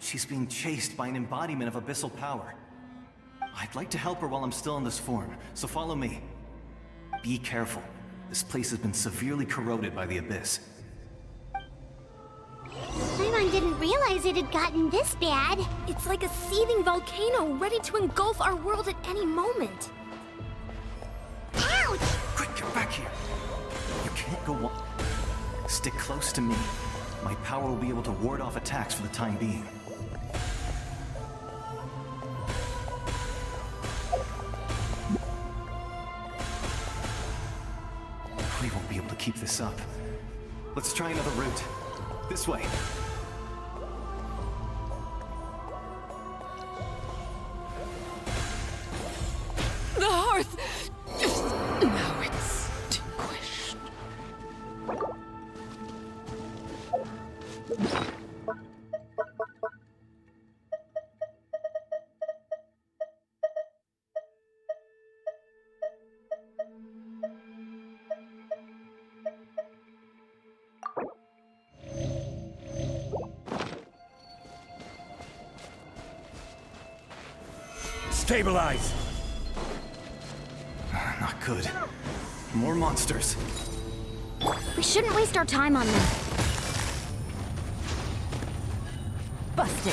She's being chased by an embodiment of abyssal power. I'd like to help her while I'm still in this form, so follow me. Be careful. This place has been severely corroded by the abyss. Paimon didn't realize it had gotten this bad. It's like a seething volcano ready to engulf our world at any moment. Ouch! Quick, get back here! You can't go on. Stick close to me. My power will be able to ward off attacks for the time being. We won't be able to keep this up. Let's try another route. This way. The hearth! Now it's extinguished. Stabilize! Not good. More monsters. We shouldn't waste our time on them. Busted.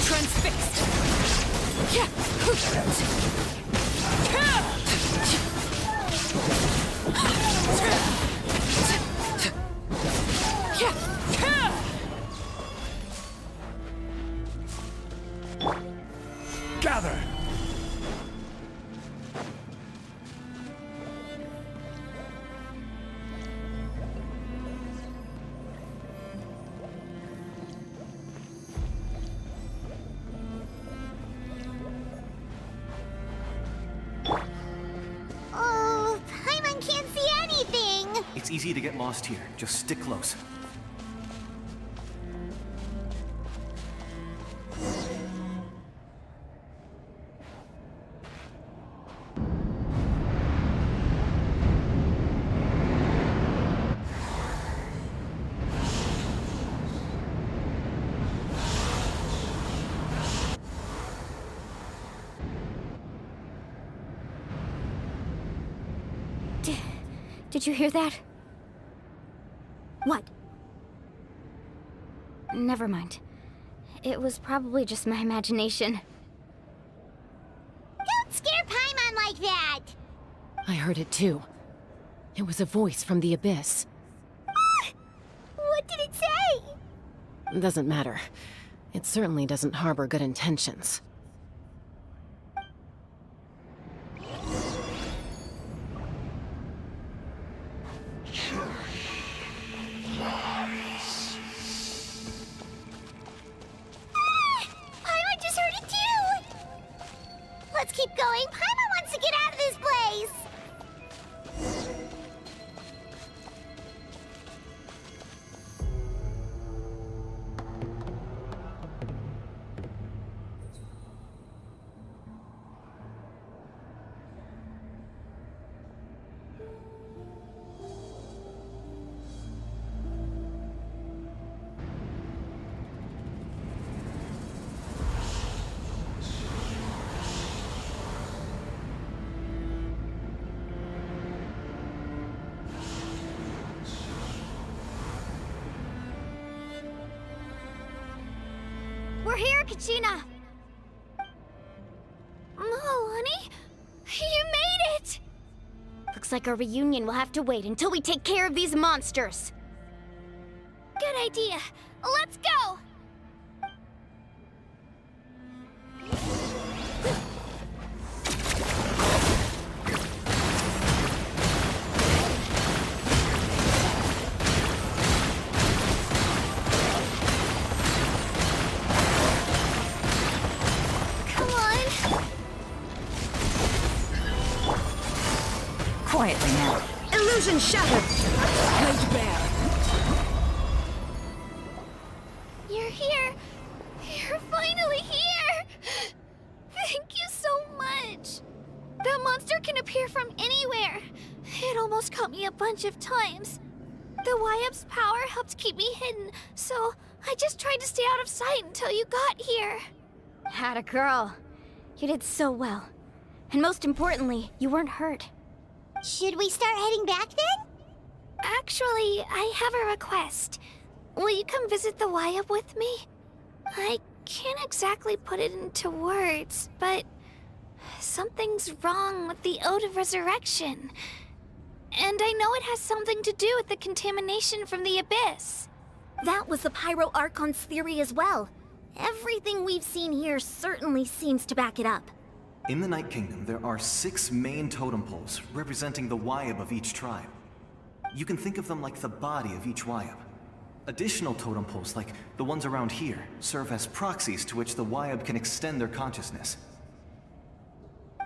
Transfixed. Yeah. Gather! Oh, Paimon can't see anything! It's easy to get lost here. Just stick close. Did you hear that? What? Never mind. It was probably just my imagination. Don't scare Paimon like that! I heard it too. It was a voice from the abyss. What did it say? Doesn't matter. It certainly doesn't harbor good intentions. Paimon just heard it too! Let's keep going. Paimon wants to get out of this place! We're here, Kachina! Oh, honey? You made it! Looks like our reunion will have to wait until we take care of these monsters. Good idea. Let's go! something now. Illusion shattered! Laid bare. You're here. You're finally here. Thank you so much. That monster can appear from anywhere. It almost caught me a bunch of times. The YF's power helped keep me hidden, so I just tried to stay out of sight until you got here. Had a girl. You did so well. And most importantly, you weren't hurt. Should we start heading back then? Actually, I have a request. Will you come visit the YF with me? I can't exactly put it into words, but something's wrong with the Ode of Resurrection. And I know it has something to do with the contamination from the Abyss. That was the Pyro Archon's theory as well. Everything we've seen here certainly seems to back it up. In the Night Kingdom, there are 6 main totem poles representing the Wyab of each tribe. You can think of them like the body of each Wyab. Additional totem poles, like the ones around here, serve as proxies to which the Wyab can extend their consciousness.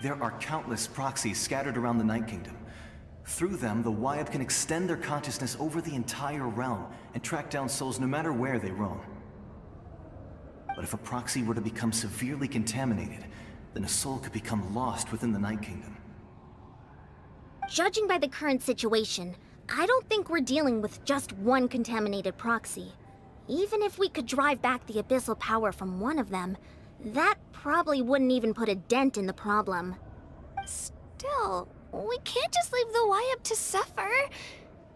There are countless proxies scattered around the Night Kingdom. Through them, the Wyab can extend their consciousness over the entire realm and track down souls no matter where they roam. But if a proxy were to become severely contaminated, then a soul could become lost within the Night Kingdom. Judging by the current situation, I don't think we're dealing with just one contaminated proxy. Even if we could drive back the abyssal power from one of them, that probably wouldn't even put a dent in the problem. Still, we can't just leave the YF to suffer.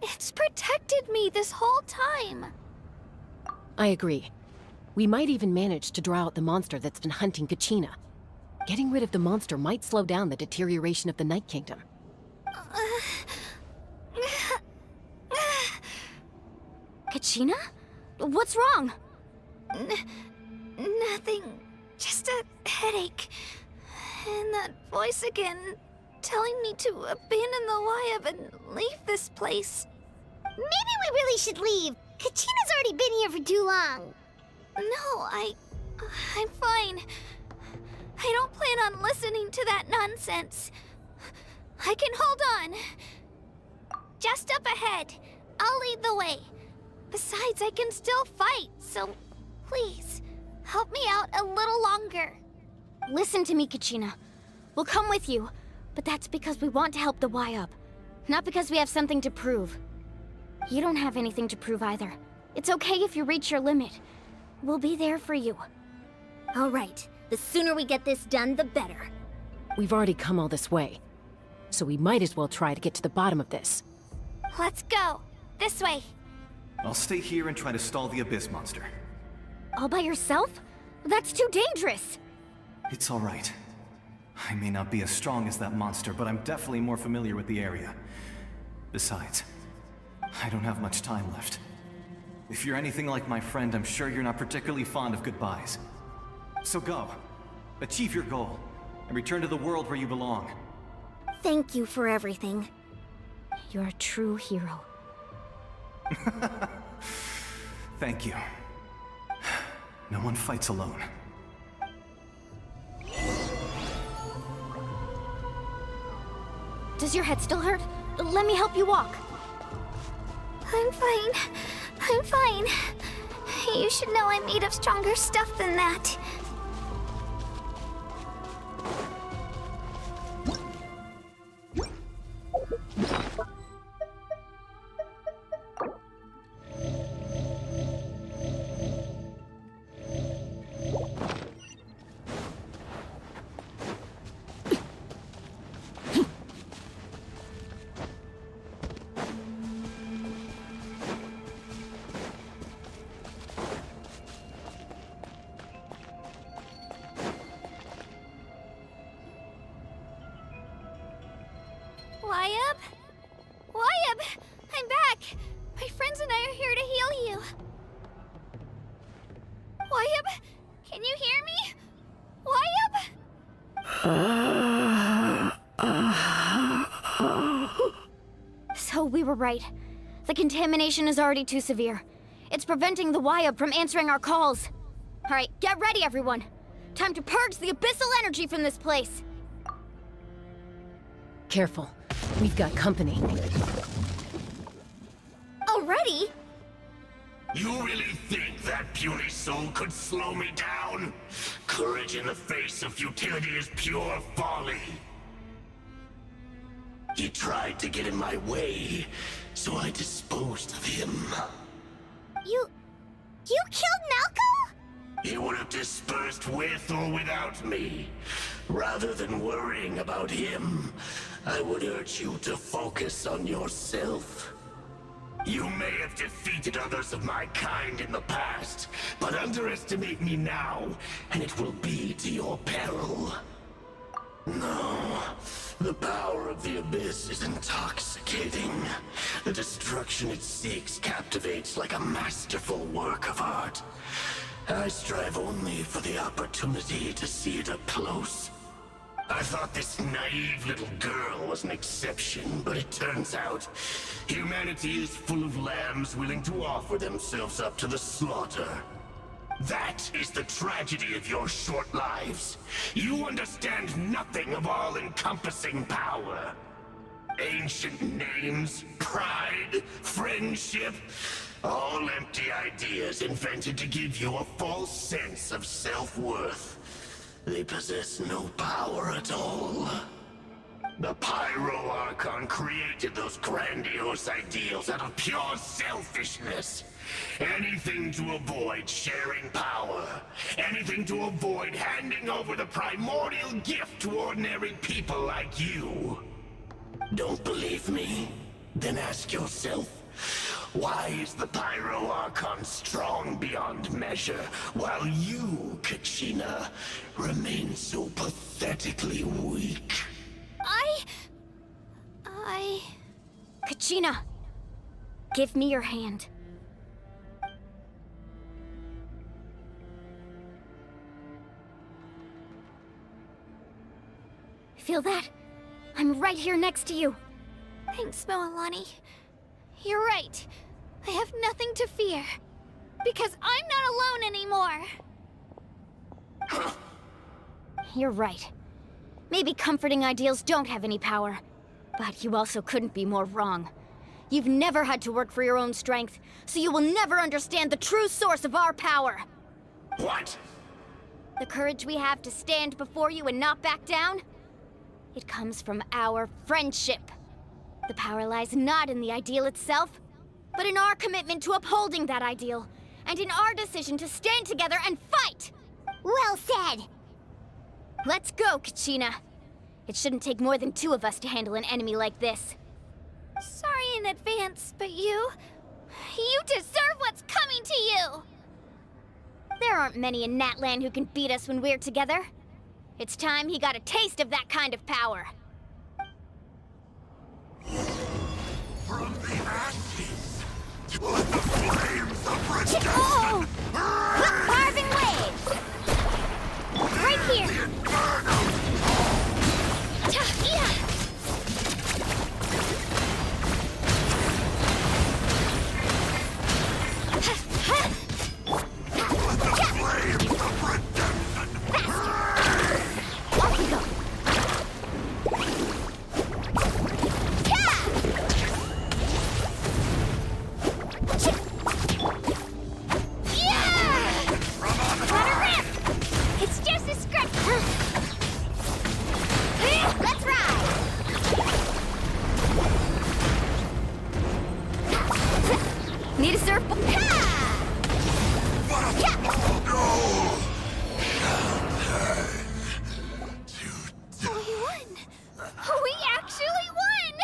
It's protected me this whole time. I agree. We might even manage to draw out the monster that's been hunting Kachina. Getting rid of the monster might slow down the deterioration of the Night Kingdom. Kachina? What's wrong? Nothing. Just a headache. And that voice again, telling me to abandon the YF and leave this place. Maybe we really should leave. Kachina's already been here for too long. No, I'm fine. I don't plan on listening to that nonsense. I can hold on. Just up ahead. I'll lead the way. Besides, I can still fight, so please, help me out a little longer. Listen to me, Kachina. We'll come with you, but that's because we want to help the YUP, not because we have something to prove. You don't have anything to prove either. It's okay if you reach your limit. We'll be there for you. All right. The sooner we get this done, the better. We've already come all this way, so we might as well try to get to the bottom of this. Let's go. This way. I'll stay here and try to stall the Abyss monster. All by yourself? That's too dangerous. It's all right. I may not be as strong as that monster, but I'm definitely more familiar with the area. Besides, I don't have much time left. If you're anything like my friend, I'm sure you're not particularly fond of goodbyes. So go. Achieve your goal, and return to the world where you belong. Thank you for everything. You're a true hero. Thank you. No one fights alone. Does your head still hurt? Let me help you walk. I'm fine. I'm fine. You should know I'm made of stronger stuff than that. Wyab? Wyab! I'm back! My friends and I are here to heal you. Wyab? Can you hear me? Wyab? So we were right. The contamination is already too severe. It's preventing the Wyab from answering our calls. Alright, get ready everyone. Time to purge the abyssal energy from this place. Careful. We've got company. Already? You really think that puny soul could slow me down? Courage in the face of futility is pure folly. He tried to get in my way, so I disposed of him. You killed Malco? He would have dispersed with or without me. Rather than worrying about him, I would urge you to focus on yourself. You may have defeated others of my kind in the past, but underestimate me now, and it will be to your peril. No, the power of the Abyss is intoxicating. The destruction it seeks captivates like a masterful work of art. I strive only for the opportunity to see it up close. I thought this naive little girl was an exception, but it turns out humanity is full of lambs willing to offer themselves up to the slaughter. That is the tragedy of your short lives. You understand nothing of all-encompassing power. Ancient names, pride, friendship, all empty ideas invented to give you a false sense of self-worth. They possess no power at all. The Pyro Archon created those grandiose ideals out of pure selfishness. Anything to avoid sharing power. Anything to avoid handing over the primordial gift to ordinary people like you. Don't believe me? Then ask yourself, why is the Pyro Archon strong beyond measure, while you, Kachina, remain so pathetically weak? Kachina, give me your hand. Feel that? I'm right here next to you. Thanks, Moalani. You're right. I have nothing to fear. Because I'm not alone anymore. You're right. Maybe comforting ideals don't have any power. But you also couldn't be more wrong. You've never had to work for your own strength, so you will never understand the true source of our power. What? The courage we have to stand before you and not back down? It comes from our friendship. The power lies not in the ideal itself, but in our commitment to upholding that ideal, and in our decision to stand together and fight! Well said! Let's go, Kachina. It shouldn't take more than two of us to handle an enemy like this. Sorry in advance, but you deserve what's coming to you! There aren't many in Natlan who can beat us when we're together. It's time he got a taste of that kind of power. From the ashes to the flames of redemption! Oh! Carving waves! Right here! Need a surfboard? We won! We actually won!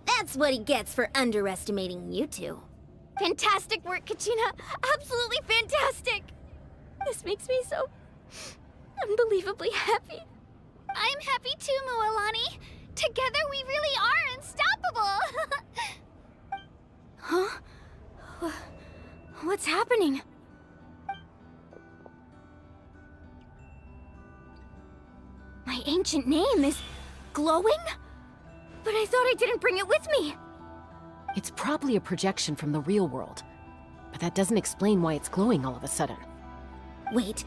That's what he gets for underestimating you two. Fantastic work, Kachina! Absolutely fantastic! This makes me so unbelievably happy. I'm happy too, Moalani. Together we really are unstoppable! Huh? What's happening? My ancient name is glowing? But I thought I didn't bring it with me. It's probably a projection from the real world. But that doesn't explain why it's glowing all of a sudden. Wait,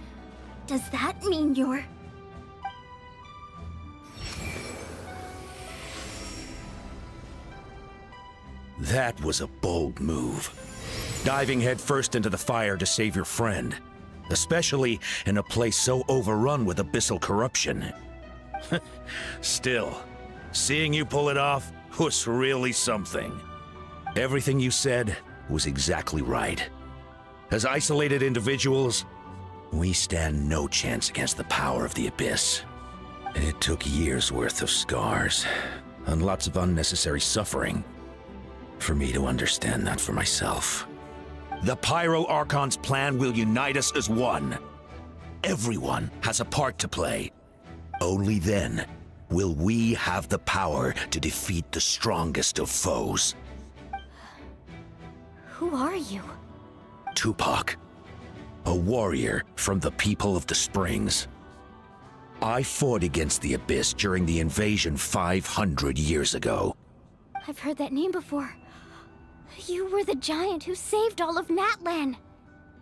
does that mean you're... That was a bold move. Diving headfirst into the fire to save your friend. Especially in a place so overrun with abyssal corruption. Still, seeing you pull it off was really something. Everything you said was exactly right. As isolated individuals, we stand no chance against the power of the Abyss. It took years' worth of scars, and lots of unnecessary suffering, for me to understand that for myself. The Pyro Archon's plan will unite us as one. Everyone has a part to play. Only then will we have the power to defeat the strongest of foes. Who are you? Tupac, a warrior from the people of the Springs. I fought against the Abyss during the invasion 500 years ago. I've heard that name before. You were the giant who saved all of Natlan.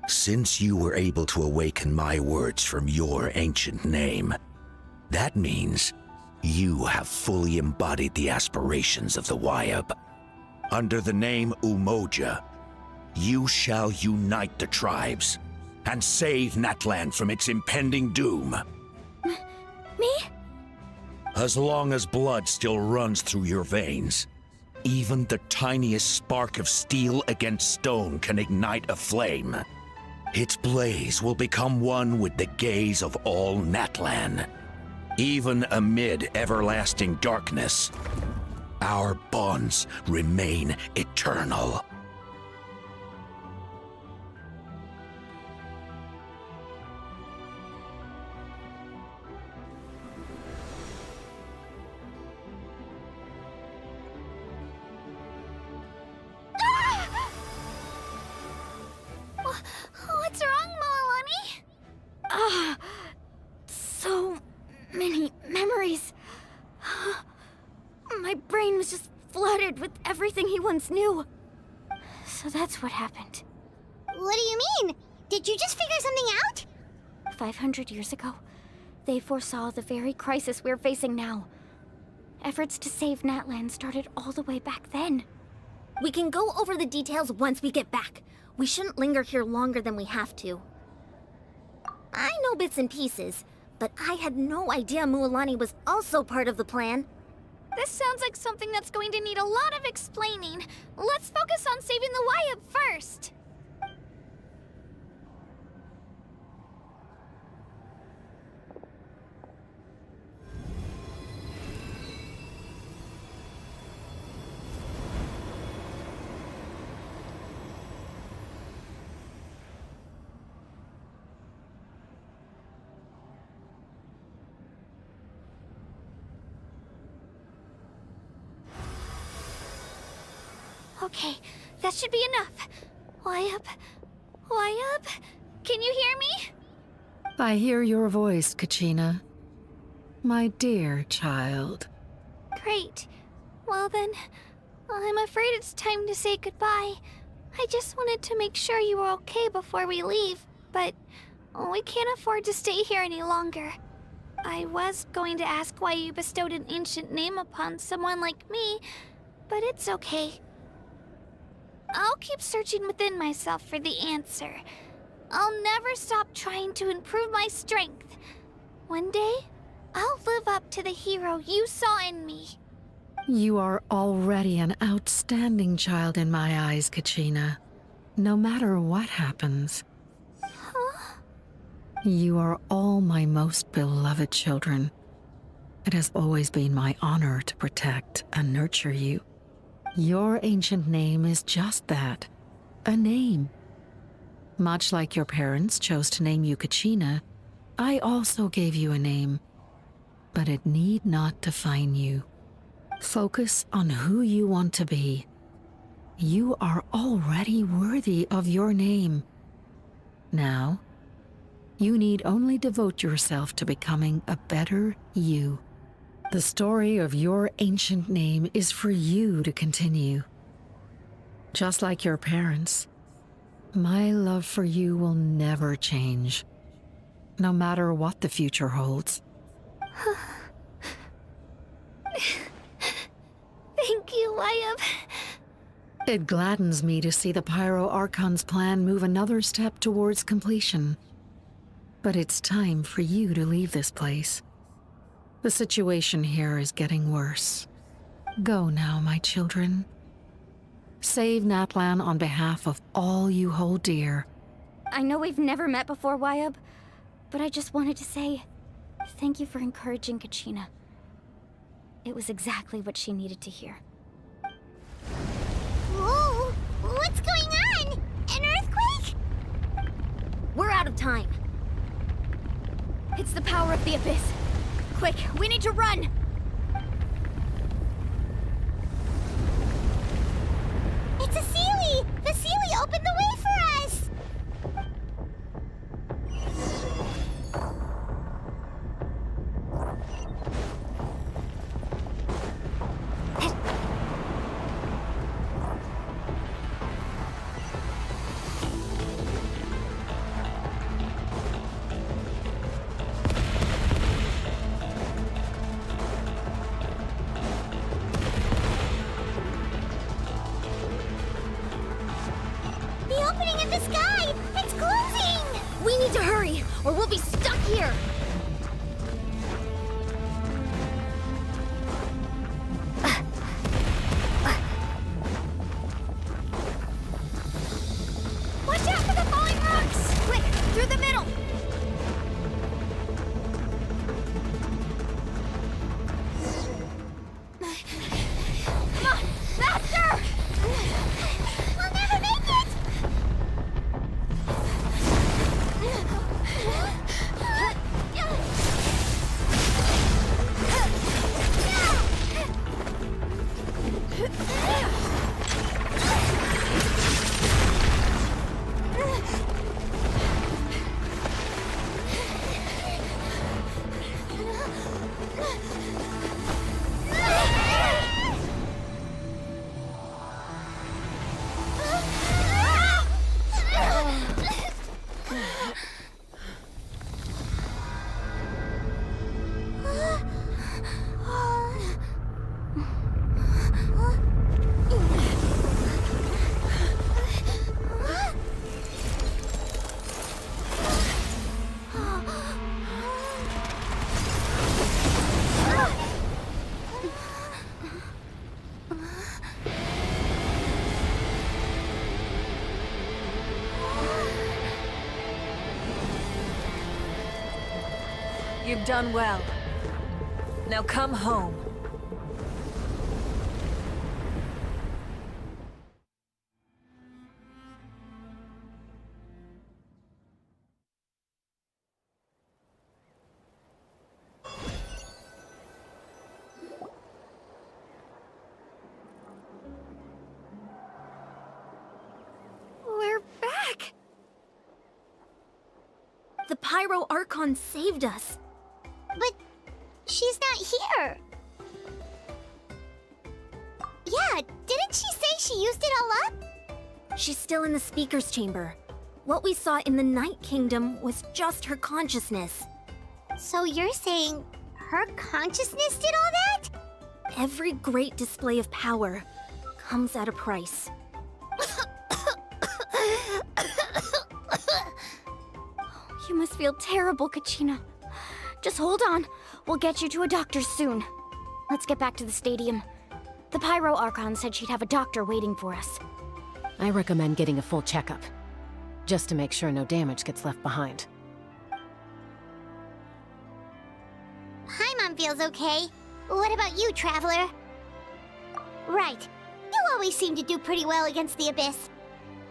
Since you were able to awaken my words from your ancient name, that means you have fully embodied the aspirations of the Wyab. Under the name Umoja, you shall unite the tribes and save Natlan from its impending doom. Me? As long as blood still runs through your veins, even the tiniest spark of steel against stone can ignite a flame. Its blaze will become one with the gaze of all Natlan. Even amid everlasting darkness, our bonds remain eternal. What's wrong, Moalani? So many memories. My brain was just flooded with everything he once knew. So that's what happened. What do you mean? Did you just figure something out? 500 years ago, they foresaw the very crisis we're facing now. Efforts to save Natlan started all the way back then. We can go over the details once we get back. We shouldn't linger here longer than we have to. I know bits and pieces, but I had no idea Mualani was also part of the plan. This sounds like something that's going to need a lot of explaining. Let's focus on saving the Wyab first. Okay, that should be enough. Wyab? Wyab? Can you hear me? I hear your voice, Kachina. My dear child. Great. Well then, I'm afraid it's time to say goodbye. I just wanted to make sure you were okay before we leave, but we can't afford to stay here any longer. I was going to ask why you bestowed an ancient name upon someone like me, but it's okay. I'll keep searching within myself for the answer. I'll never stop trying to improve my strength. One day, I'll live up to the hero you saw in me. You are already an outstanding child in my eyes, Kachina. No matter what happens. Huh? You are all my most beloved children. It has always been my honor to protect and nurture you. Your ancient name is just that, a name. Much like your parents chose to name you Kachina, I also gave you a name, but it need not define you. Focus on who you want to be. You are already worthy of your name. Now, you need only devote yourself to becoming a better you. The story of your ancient name is for you to continue. Just like your parents, my love for you will never change, no matter what the future holds. Thank you, Wyab. It gladdens me to see the Pyro Archon's plan move another step towards completion. But it's time for you to leave this place. The situation here is getting worse. Go now, my children. Save Natlan on behalf of all you hold dear. I know we've never met before, Wyab, but I just wanted to say thank you for encouraging Kachina. It was exactly what she needed to hear. Whoa! What's going on? An earthquake? We're out of time. It's the power of the Abyss. Quick, we need to run! It's a Seelie! The Seelie opened the way for us! The opening in the sky! It's closing! We need to hurry, or we'll be stuck here! Watch out for the falling rocks! Quick, through the middle! Come on, faster! We'll never make it! You've done well. Now come home. We're back! The Pyro Archon saved us. But she's not here. Yeah, didn't she say she used it all up? She's still in the Speaker's Chamber. What we saw in the Night Kingdom was just her consciousness. So you're saying her consciousness did all that? Every great display of power comes at a price. You must feel terrible, Kachina. Just hold on. We'll get you to a doctor soon. Let's get back to the stadium. The Pyro Archon said she'd have a doctor waiting for us. I recommend getting a full checkup, just to make sure no damage gets left behind. Paimon feels okay. What about you, Traveler? Right. You always seem to do pretty well against the Abyss.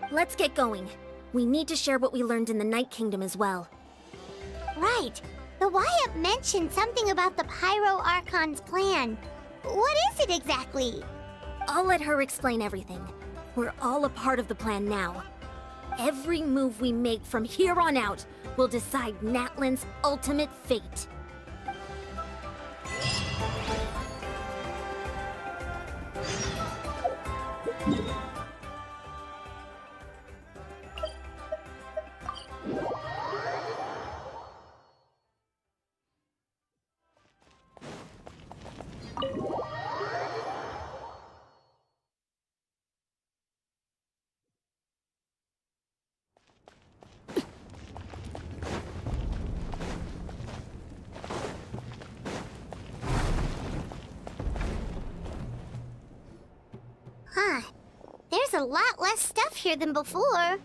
Let's get going. We need to share what we learned in the Night Kingdom as well. Right. The Wyap mentioned something about the Pyro Archon's plan. What is it exactly? I'll let her explain everything. We're all a part of the plan now. Every move we make from here on out will decide Natlan's ultimate fate. a lot less stuff here than before.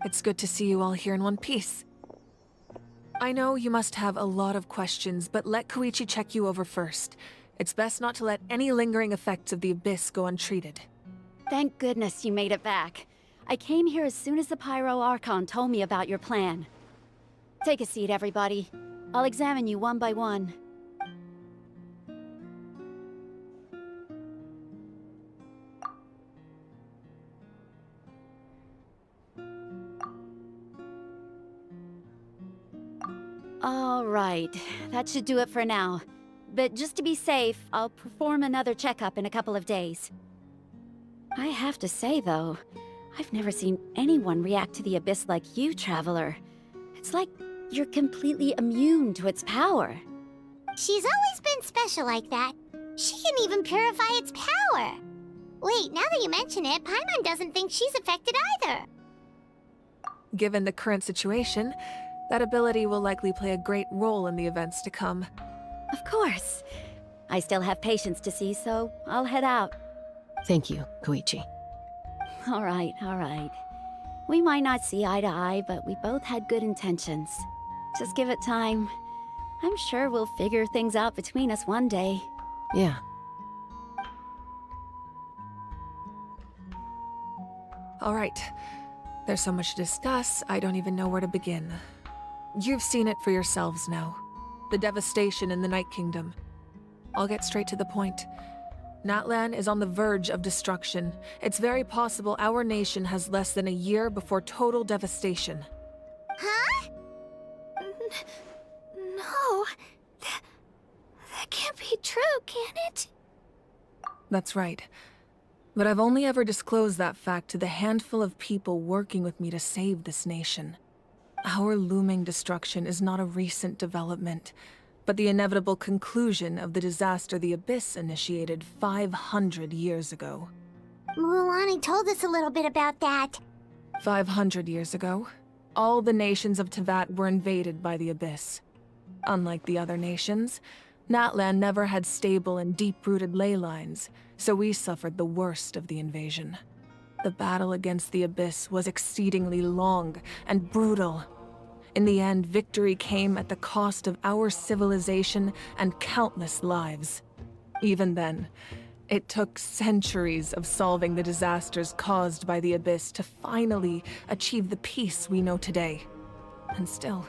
It's good to see you all here in one piece. I know you must have a lot of questions, but let Koichi check you over first. It's best not to let any lingering effects of the Abyss go untreated. Thank goodness you made it back. I came here as soon as the Pyro Archon told me about your plan. Take a seat, everybody. I'll examine you one by one. All right, that should do it for now. But just to be safe, I'll perform another checkup in a couple of days. I have to say, though, I've never seen anyone react to the Abyss like you, Traveler. It's like you're completely immune to its power. She's always been special like that. She can even purify its power. Wait, now that you mention it, Paimon doesn't think she's affected either. Given the current situation, that ability will likely play a great role in the events to come. Of course. I still have patients to see, so I'll head out. Thank you, Koichi. All right, all right. We might not see eye to eye, but we both had good intentions. Just give it time. I'm sure we'll figure things out between us one day. Yeah. All right. There's so much to discuss, I don't even know where to begin. You've seen it for yourselves now. The devastation in the Night Kingdom. I'll get straight to the point. Natlan is on the verge of destruction. It's very possible our nation has less than a year before total devastation. Huh? No. That can't be true, can it? That's right. But I've only ever disclosed that fact to the handful of people working with me to save this nation. Our looming destruction is not a recent development, but the inevitable conclusion of the disaster the Abyss initiated 500 years ago. Mualani told us a little bit about that. 500 years ago, all the nations of Teyvat were invaded by the Abyss. Unlike the other nations, Natlan never had stable and deep-rooted ley lines, so we suffered the worst of the invasion. The battle against the Abyss was exceedingly long and brutal. In the end, victory came at the cost of our civilization and countless lives. Even then, it took centuries of solving the disasters caused by the Abyss to finally achieve the peace we know today. And still,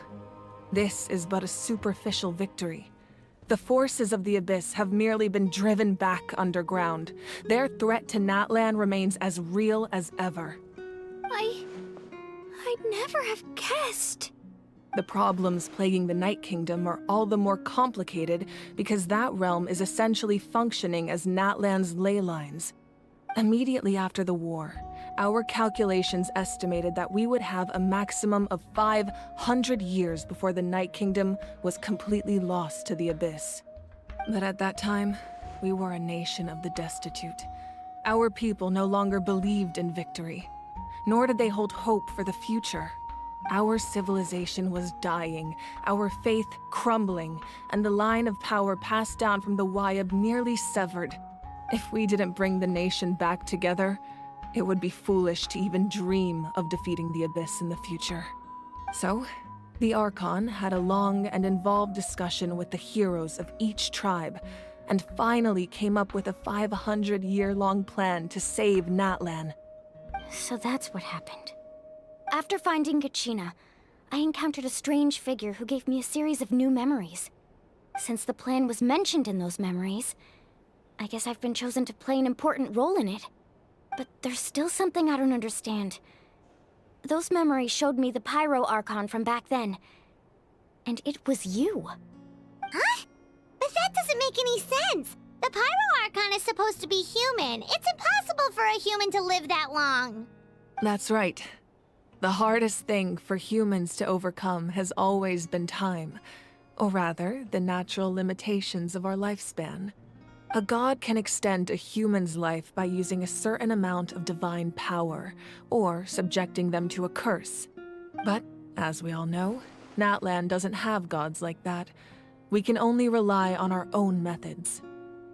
this is but a superficial victory. The forces of the Abyss have merely been driven back underground. Their threat to Natlan remains as real as ever. I'd never have guessed. The problems plaguing the Night Kingdom are all the more complicated because that realm is essentially functioning as Natlan's ley lines. Immediately after the war, our calculations estimated that we would have a maximum of 500 years before the Night Kingdom was completely lost to the Abyss. But at that time, we were a nation of the destitute. Our people no longer believed in victory, nor did they hold hope for the future. Our civilization was dying, our faith crumbling, and the line of power passed down from the Wayab nearly severed. If we didn't bring the nation back together, it would be foolish to even dream of defeating the Abyss in the future. So, the Archon had a long and involved discussion with the heroes of each tribe, and finally came up with a 500-year-long plan to save Natlan. So that's what happened. After finding Kachina, I encountered a strange figure who gave me a series of new memories. Since the plan was mentioned in those memories, I guess I've been chosen to play an important role in it. But there's still something I don't understand. Those memories showed me the Pyro Archon from back then. And it was you. Huh? But that doesn't make any sense. The Pyro Archon is supposed to be human. It's impossible for a human to live that long. That's right. The hardest thing for humans to overcome has always been time, or rather, the natural limitations of our lifespan. A god can extend a human's life by using a certain amount of divine power, or subjecting them to a curse. But, as we all know, Natlan doesn't have gods like that. We can only rely on our own methods.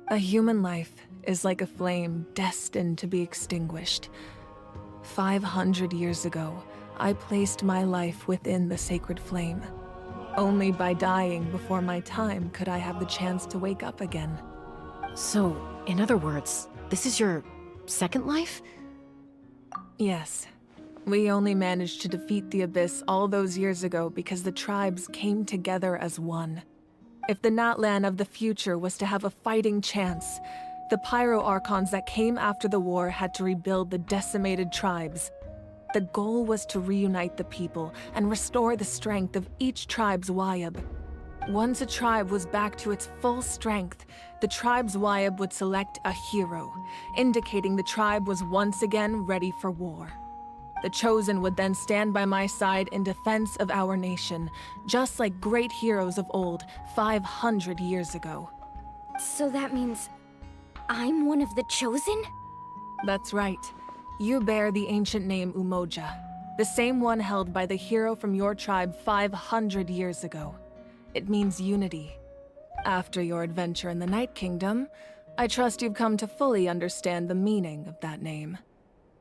A human life is like a flame destined to be extinguished. 500 years ago, I placed my life within the sacred flame. Only by dying before my time could I have the chance to wake up again. So, in other words, this is your second life? Yes. We only managed to defeat the Abyss all those years ago because the tribes came together as one. If the Natlan of the future was to have a fighting chance, the Pyro Archons that came after the war had to rebuild the decimated tribes. The goal was to reunite the people and restore the strength of each tribe's Wayab. Once a tribe was back to its full strength, the tribe's Wayab would select a hero, indicating the tribe was once again ready for war. The Chosen would then stand by my side in defense of our nation, just like great heroes of old 500 years ago. So that means I'm one of the Chosen? That's right. You bear the ancient name Umoja, the same one held by the hero from your tribe 500 years ago. It means unity. After your adventure in the Night Kingdom, I trust you've come to fully understand the meaning of that name.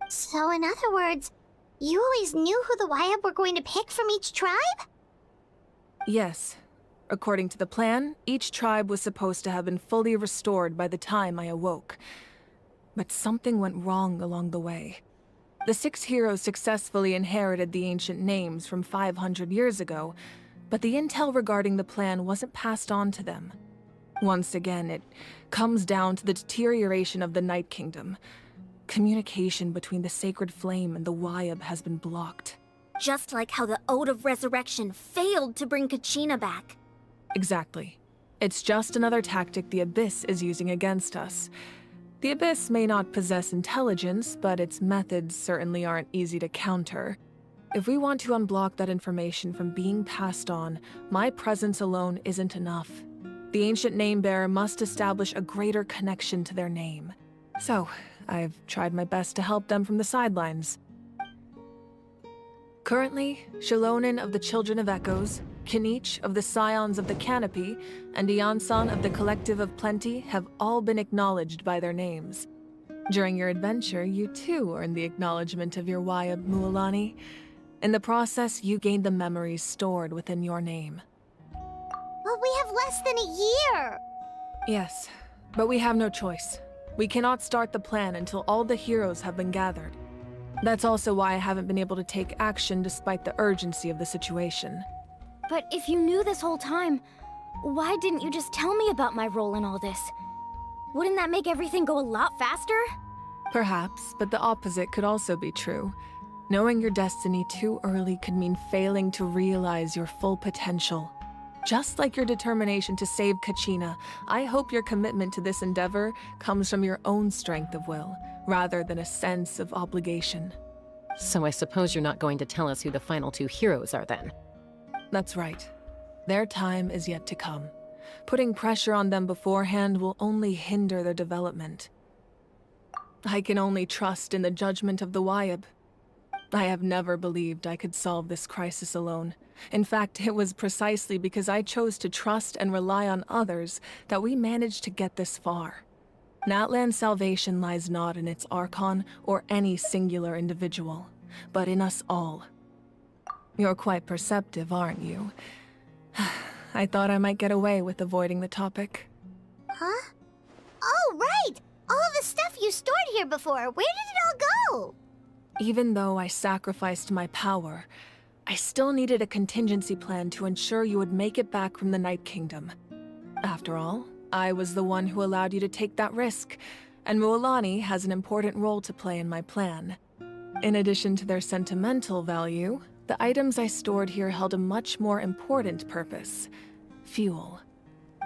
So in other words, you always knew who the Wayab were going to pick from each tribe? Yes. According to the plan, each tribe was supposed to have been fully restored by the time I awoke. But something went wrong along the way. The 6 heroes successfully inherited the ancient names from 500 years ago, but the intel regarding the plan wasn't passed on to them. Once again, it comes down to the deterioration of the Night Kingdom. Communication between the Sacred Flame and the Wayab has been blocked. Just like how the Ode of Resurrection failed to bring Kachina back. Exactly. It's just another tactic the Abyss is using against us. The Abyss may not possess intelligence, but its methods certainly aren't easy to counter. If we want to unblock that information from being passed on, my presence alone isn't enough. The ancient name-bearer must establish a greater connection to their name. So, I've tried my best to help them from the sidelines. Currently, Shilonin of the Children of Echoes, Kinich of the Scions of the Canopy, and Iansan of the Collective of Plenty have all been acknowledged by their names. During your adventure, you too earned the acknowledgement of your Wayab, Mualani. In the process, you gained the memories stored within your name. But we have less than a year! Yes, but we have no choice. We cannot start the plan until all the heroes have been gathered. That's also why I haven't been able to take action despite the urgency of the situation. But if you knew this whole time, why didn't you just tell me about my role in all this? Wouldn't that make everything go a lot faster? Perhaps, but the opposite could also be true. Knowing your destiny too early could mean failing to realize your full potential. Just like your determination to save Kachina, I hope your commitment to this endeavor comes from your own strength of will, rather than a sense of obligation. So I suppose you're not going to tell us who the final 2 heroes are then? That's right. Their time is yet to come. Putting pressure on them beforehand will only hinder their development. I can only trust in the judgment of the Wayab. I have never believed I could solve this crisis alone. In fact, it was precisely because I chose to trust and rely on others that we managed to get this far. Natlan's salvation lies not in its Archon or any singular individual, but in us all. You're quite perceptive, aren't you? I thought I might get away with avoiding the topic. Huh? Oh, right! All of the stuff you stored here before, where did it all go? Even though I sacrificed my power, I still needed a contingency plan to ensure you would make it back from the Night Kingdom. After all, I was the one who allowed you to take that risk, and Mualani has an important role to play in my plan. In addition to their sentimental value, the items I stored here held a much more important purpose: fuel.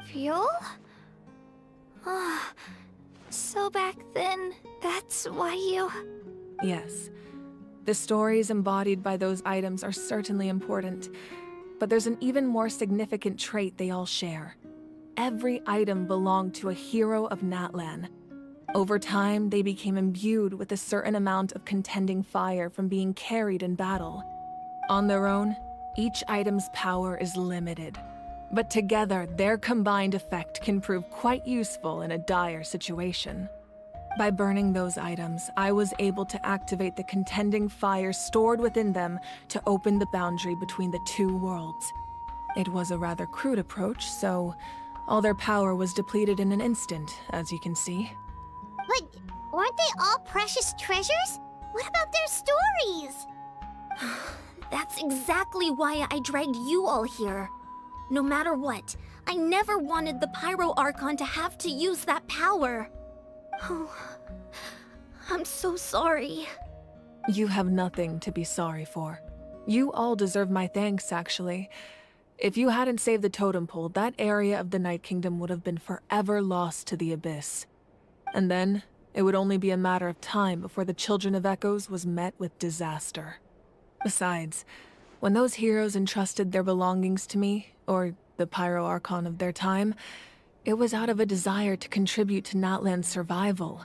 Fuel? So back then, that's why you... Yes. The stories embodied by those items are certainly important, but there's an even more significant trait they all share. Every item belonged to a hero of Natlan. Over time, they became imbued with a certain amount of contending fire from being carried in battle. On their own, each item's power is limited, but together, their combined effect can prove quite useful in a dire situation. By burning those items, I was able to activate the contending fire stored within them to open the boundary between the two worlds. It was a rather crude approach, so all their power was depleted in an instant, as you can see. But weren't they all precious treasures? What about their stories? That's exactly why I dragged you all here. No matter what, I never wanted the Pyro Archon to have to use that power. Oh, I'm so sorry. You have nothing to be sorry for. You all deserve my thanks, actually. If you hadn't saved the totem pole, that area of the Night Kingdom would have been forever lost to the Abyss. And then, it would only be a matter of time before the Children of Echoes was met with disaster. Besides, when those heroes entrusted their belongings to me, or the Pyro Archon of their time, it was out of a desire to contribute to Natlan's survival.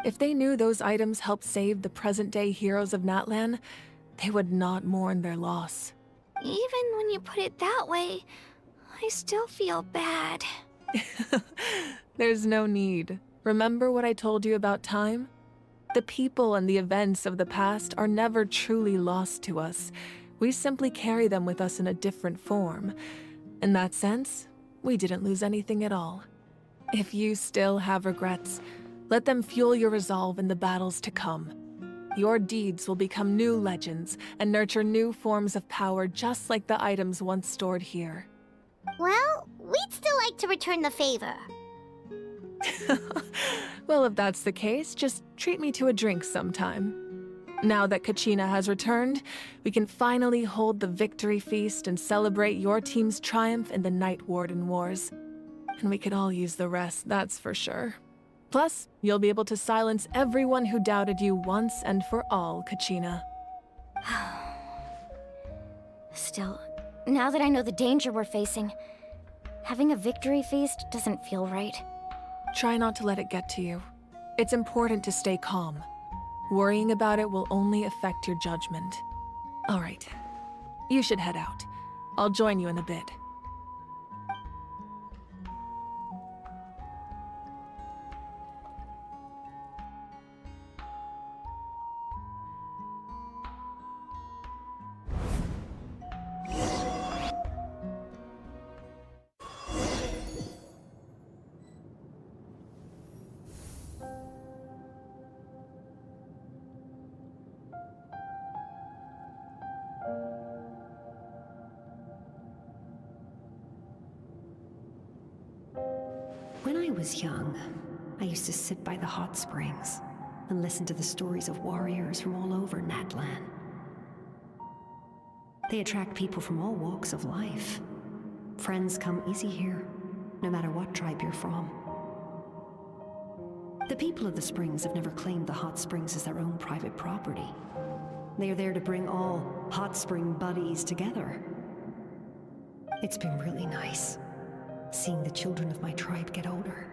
If they knew those items helped save the present-day heroes of Natlan, they would not mourn their loss. Even when you put it that way, I still feel bad. There's no need. Remember what I told you about time? The people and the events of the past are never truly lost to us. We simply carry them with us in a different form. In that sense, we didn't lose anything at all. If you still have regrets, let them fuel your resolve in the battles to come. Your deeds will become new legends and nurture new forms of power just like the items once stored here. Well, we'd still like to return the favor. Well, if that's the case, just treat me to a drink sometime. Now that Kachina has returned, we can finally hold the victory feast and celebrate your team's triumph in the Night Warden Wars. And we could all use the rest, that's for sure. Plus, you'll be able to silence everyone who doubted you once and for all, Kachina. Still, now that I know the danger we're facing, having a victory feast doesn't feel right. Try not to let it get to you. It's important to stay calm. Worrying about it will only affect your judgment. All right, you should head out. I'll join you in a bit. When I was young, I used to sit by the hot springs and listen to the stories of warriors from all over Natlan. They attract people from all walks of life. Friends come easy here, no matter what tribe you're from. The people of the springs have never claimed the hot springs as their own private property. They are there to bring all hot spring buddies together. It's been really nice, seeing the children of my tribe get older.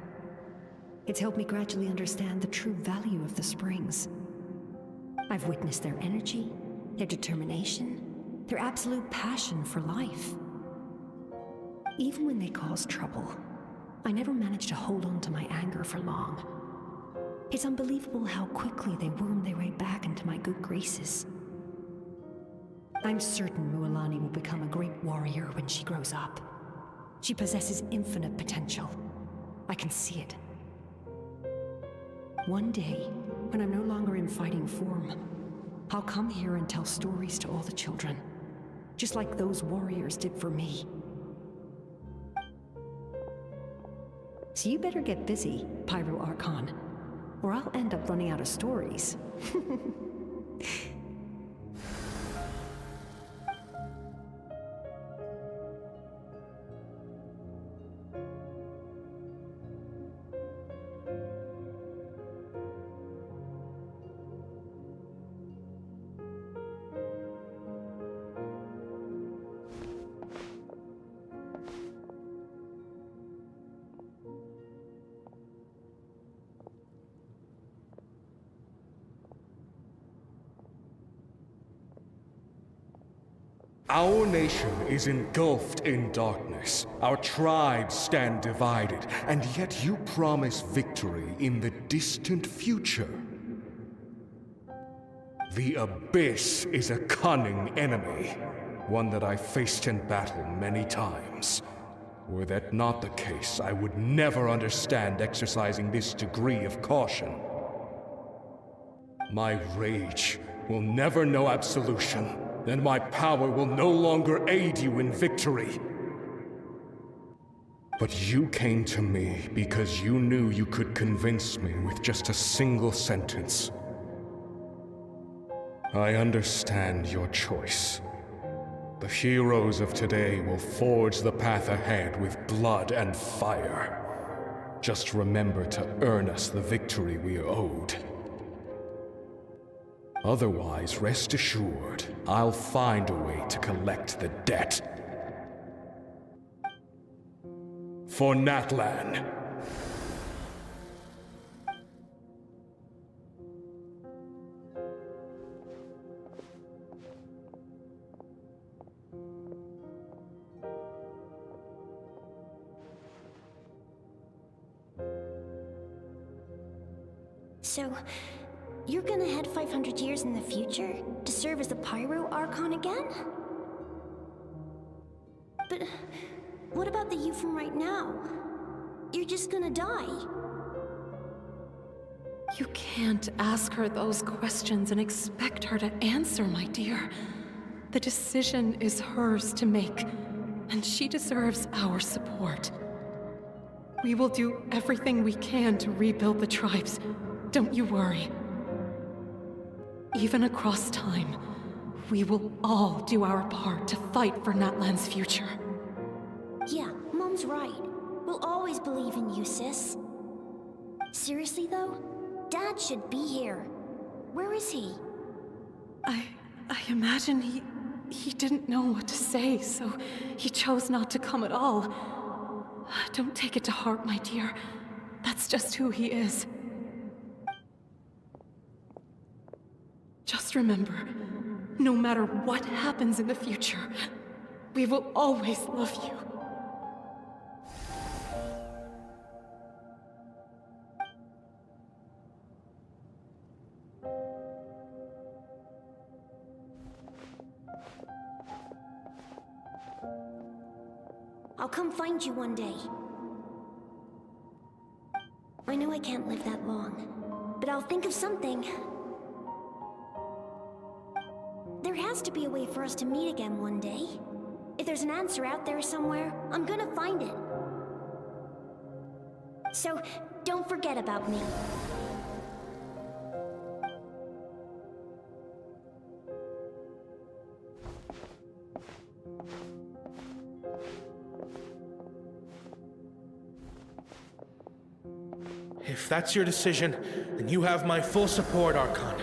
It's helped me gradually understand the true value of the springs. I've witnessed their energy, their determination, their absolute passion for life. Even when they cause trouble, I never managed to hold on to my anger for long. It's unbelievable how quickly they worm their way back into my good graces. I'm certain Mualani will become a great warrior when she grows up. She possesses infinite potential. I can see it. One day, when I'm no longer in fighting form, I'll come here and tell stories to all the children, just like those warriors did for me. So you better get busy, Pyro Archon, or I'll end up running out of stories. Our nation is engulfed in darkness. Our tribes stand divided, and yet you promise victory in the distant future. The Abyss is a cunning enemy, one that I faced in battle many times. Were that not the case, I would never understand exercising this degree of caution. My rage will never know absolution, and my power will no longer aid you in victory. But you came to me because you knew you could convince me with just a single sentence. I understand your choice. The heroes of today will forge the path ahead with blood and fire. Just remember to earn us the victory we are owed. Otherwise, rest assured, I'll find a way to collect the debt. For Natlan. So, you're gonna head 500 years in the future to serve as the Pyro Archon again? But what about the you from right now? You're just gonna die. You can't ask her those questions and expect her to answer, my dear. The decision is hers to make, and she deserves our support. We will do everything we can to rebuild the tribes. Don't you worry. Even across time, we will all do our part to fight for Natlan's future. Yeah, Mom's right. We'll always believe in you, sis. Seriously, though? Dad should be here. Where is he? I imagine he didn't know what to say, so he chose not to come at all. Don't take it to heart, my dear. That's just who he is. Just remember, no matter what happens in the future, we will always love you. I'll come find you one day. I know I can't live that long, but I'll think of something. There has to be a way for us to meet again one day. If there's an answer out there somewhere, I'm gonna find it. So, don't forget about me. If that's your decision, then you have my full support, Archon.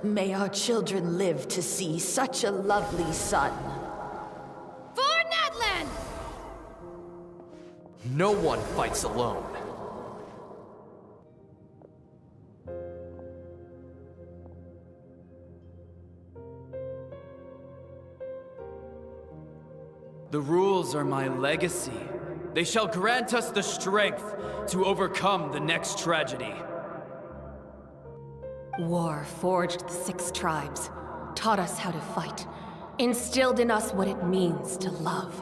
May our children live to see such a lovely son. For Natlan! No one fights alone. The rules are my legacy. They shall grant us the strength to overcome the next tragedy. War forged the 6 tribes, taught us how to fight, instilled in us what it means to love.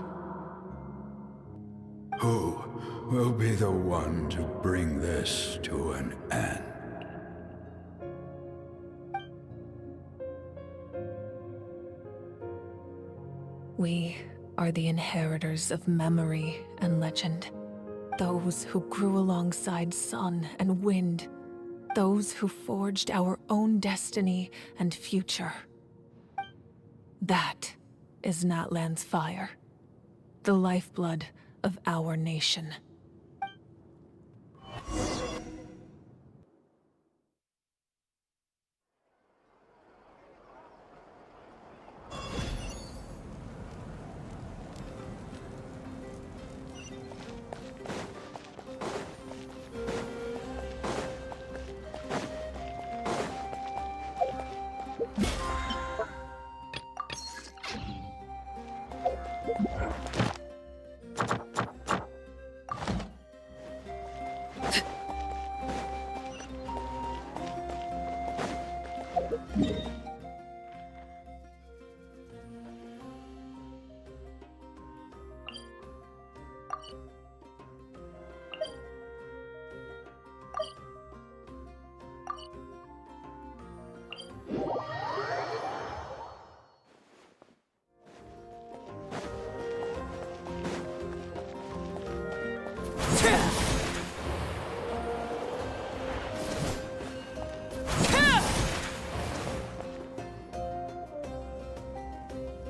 Who will be the one to bring this to an end? We are the inheritors of memory and legend. Those who grew alongside sun and wind. Those who forged our own destiny and future. That is Natlan's fire. The lifeblood of our nation.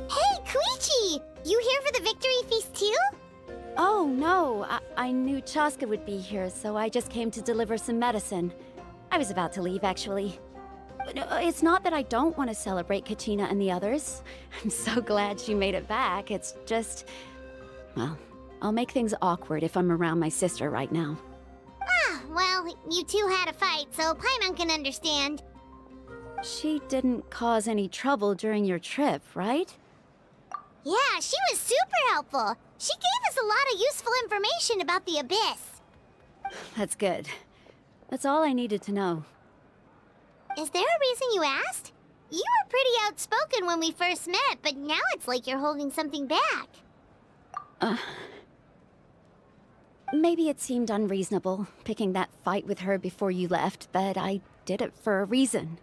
Hey, Koichi! You here for the victory feast too? Oh, no. I knew Chaska would be here, so I just came to deliver some medicine. I was about to leave, actually. But it's not that I don't want to celebrate Kachina and the others. I'm so glad she made it back. It's just... Well, I'll make things awkward if I'm around my sister right now. Ah, well, you two had a fight, so Paimon can understand. She didn't cause any trouble during your trip, right? Yeah, she was super helpful. She gave us a lot of useful information about the Abyss. That's good. That's all I needed to know. Is there a reason you asked? You were pretty outspoken when we first met, but now it's like you're holding something back. Maybe it seemed unreasonable, picking that fight with her before you left, but I did it for a reason.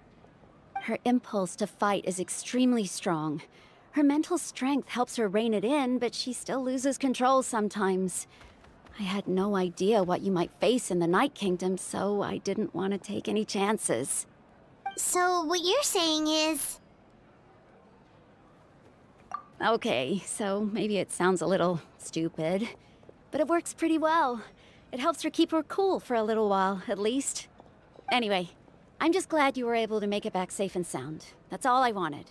Her impulse to fight is extremely strong. Her mental strength helps her rein it in, but she still loses control sometimes. I had no idea what you might face in the Night Kingdom, so I didn't want to take any chances. So what you're saying is... Okay, so maybe it sounds a little stupid, but it works pretty well. It helps her keep her cool for a little while, at least. Anyway, I'm just glad you were able to make it back safe and sound. That's all I wanted.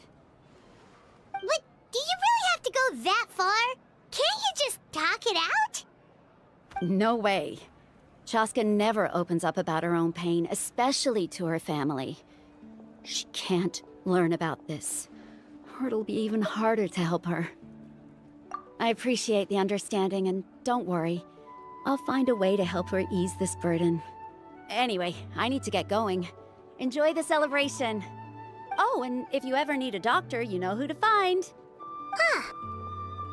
But do you really have to go that far? Can't you just talk it out? No way. Chaska never opens up about her own pain, especially to her family. She can't learn about this, or it'll be even harder to help her. I appreciate the understanding, and don't worry. I'll find a way to help her ease this burden. Anyway, I need to get going. Enjoy the celebration. Oh, and if you ever need a doctor, you know who to find. Huh.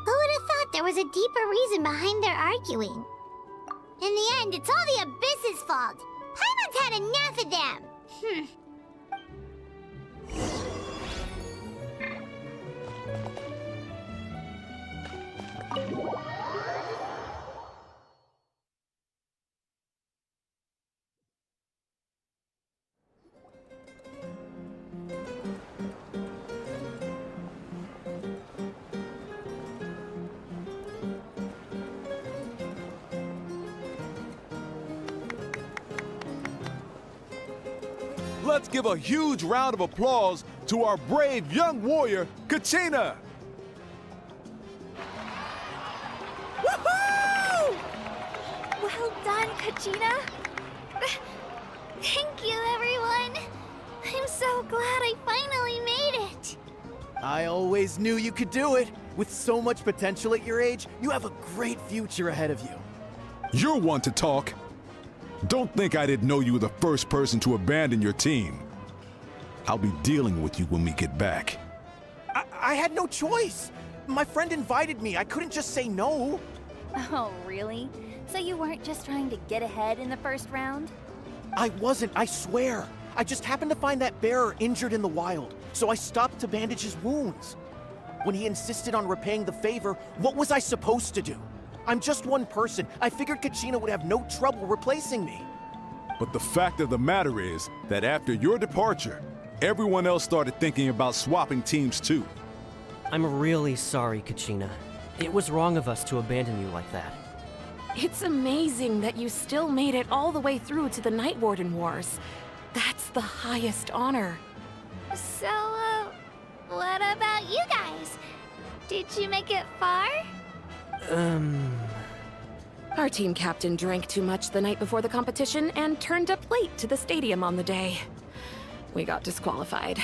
Who would have thought there was a deeper reason behind their arguing? In the end, it's all the Abyss's fault. Paimon's had enough of them. Let's give a huge round of applause to our brave young warrior, Kachina! Woohoo! Well done, Kachina. Thank you, everyone. I'm so glad I finally made it. I always knew you could do it. With so much potential at your age, you have a great future ahead of you. You're one to talk. Don't think I didn't know you were the first person to abandon your team. I'll be dealing with you when we get back. I had no choice. My friend invited me. I couldn't just say no. Oh, really? So you weren't just trying to get ahead in the first round? I wasn't, I swear. I just happened to find that bearer injured in the wild, so I stopped to bandage his wounds. When he insisted on repaying the favor, what was I supposed to do? I'm just one person. I figured Kachina would have no trouble replacing me. But the fact of the matter is that after your departure, everyone else started thinking about swapping teams too. I'm really sorry, Kachina. It was wrong of us to abandon you like that. It's amazing that you still made it all the way through to the Night Warden Wars. That's the highest honor. So, what about you guys? Did you make it far? Our team captain drank too much the night before the competition and turned up late to the stadium on the day. We got disqualified.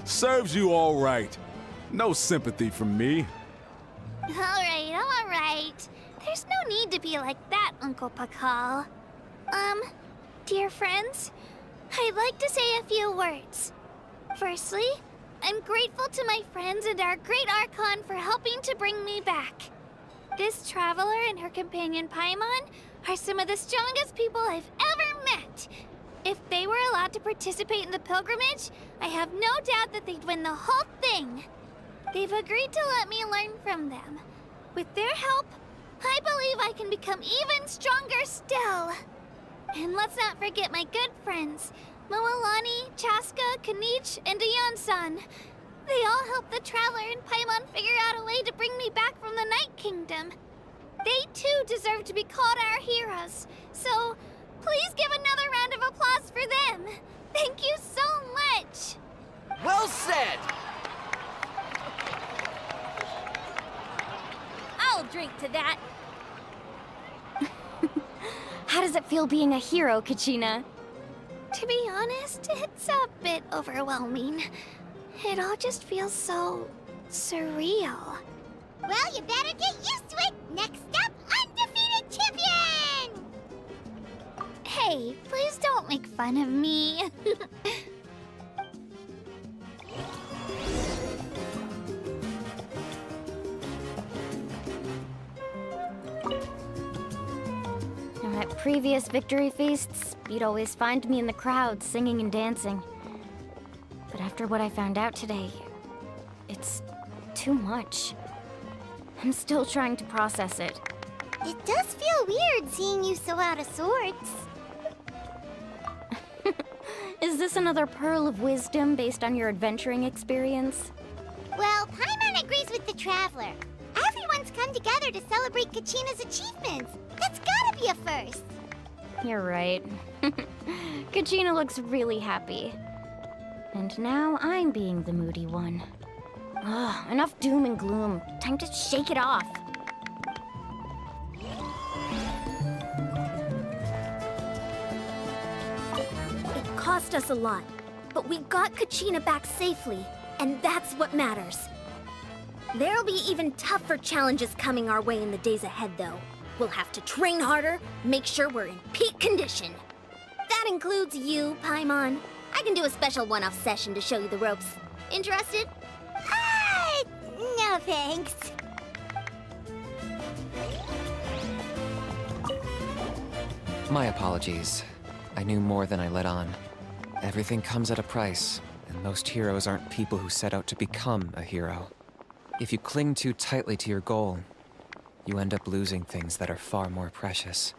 Serves you all right. No sympathy from me. All right. There's no need to be like that, Uncle Pakal. Dear friends, I'd like to say a few words. Firstly, I'm grateful to my friends and our great Archon for helping to bring me back. This traveler and her companion Paimon are some of the strongest people I've ever met. If they were allowed to participate in the pilgrimage, I have no doubt that they'd win the whole thing. They've agreed to let me learn from them. With their help, I believe I can become even stronger still. And let's not forget my good friends, Moalani, Chaska, Kanich, and Dion-san. They all helped the Traveler and Paimon figure out a way to bring me back from the Night Kingdom. They too deserve to be called our heroes, so please give another round of applause for them. Thank you so much. Well said! I'll drink to that. How does it feel being a hero, Kachina? To be honest, it's a bit overwhelming. It all just feels so surreal. Well, you better get used to it. Next up, undefeated champion! Hey, please don't make fun of me. At previous victory feasts, you'd always find me in the crowd singing and dancing. But after what I found out today, it's too much. I'm still trying to process it. It does feel weird seeing you so out of sorts. Is this another pearl of wisdom based on your adventuring experience? Well, Paimon agrees with the Traveler. Everyone's come together to celebrate Kachina's achievements. That's gotta be a first. You're right. Kachina looks really happy. And now I'm being the moody one. Ugh, enough doom and gloom. Time to shake it off. It cost us a lot, but we got Kachina back safely, and that's what matters. There'll be even tougher challenges coming our way in the days ahead, though. We'll have to train harder, make sure we're in peak condition. That includes you, Paimon. I can do a special one-off session to show you the ropes. Interested? No thanks. My apologies. I knew more than I let on. Everything comes at a price, and most heroes aren't people who set out to become a hero. If you cling too tightly to your goal, you end up losing things that are far more precious.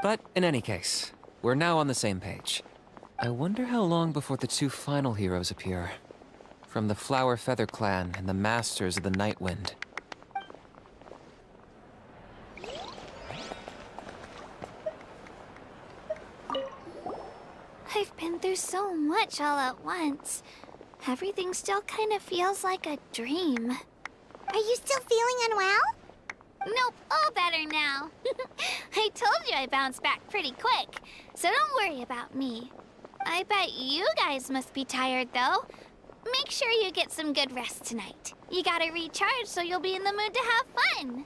But in any case, we're now on the same page. I wonder how long before the two final heroes appear. From the Flower Feather Clan and the Masters of the Night Wind. I've been through so much all at once. Everything still kind of feels like a dream. Are you still feeling unwell? Nope, all better now. I told you I bounced back pretty quick, so don't worry about me. I bet you guys must be tired, though. Make sure you get some good rest tonight. You gotta recharge so you'll be in the mood to have fun.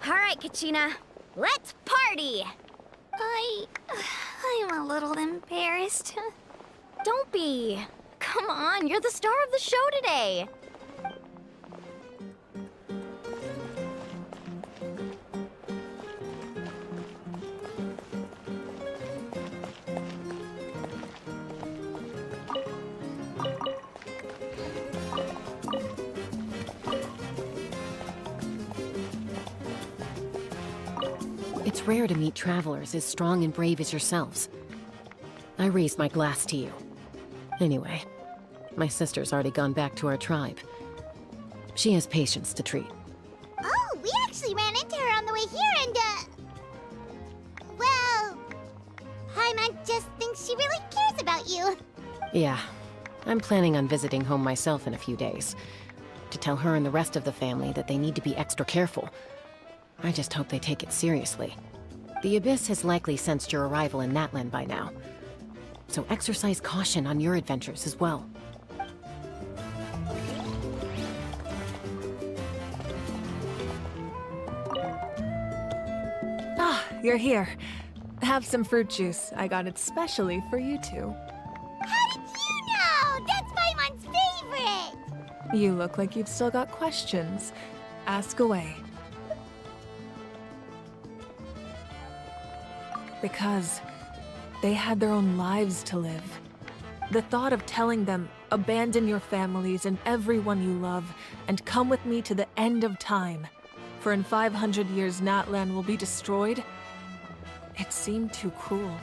All right, Kachina. Let's party! I'm a little embarrassed. Don't be. Come on, you're the star of the show today. It's rare to meet travelers as strong and brave as yourselves. I raised my glass to you. Anyway, my sister's already gone back to our tribe. She has patients to treat. Oh, we actually ran into her on the way here and, well, Paimon just thinks she really cares about you. Yeah, I'm planning on visiting home myself in a few days. To tell her and the rest of the family that they need to be extra careful. I just hope they take it seriously. The Abyss has likely sensed your arrival in Natlan by now. So exercise caution on your adventures as well. you're here. Have some fruit juice. I got it specially for you two. How did you know? That's Paimon's favorite! You look like you've still got questions. Ask away. Because they had their own lives to live. The thought of telling them, abandon your families and everyone you love, and come with me to the end of time, for in 500 years Natlan will be destroyed, it seemed too cruel.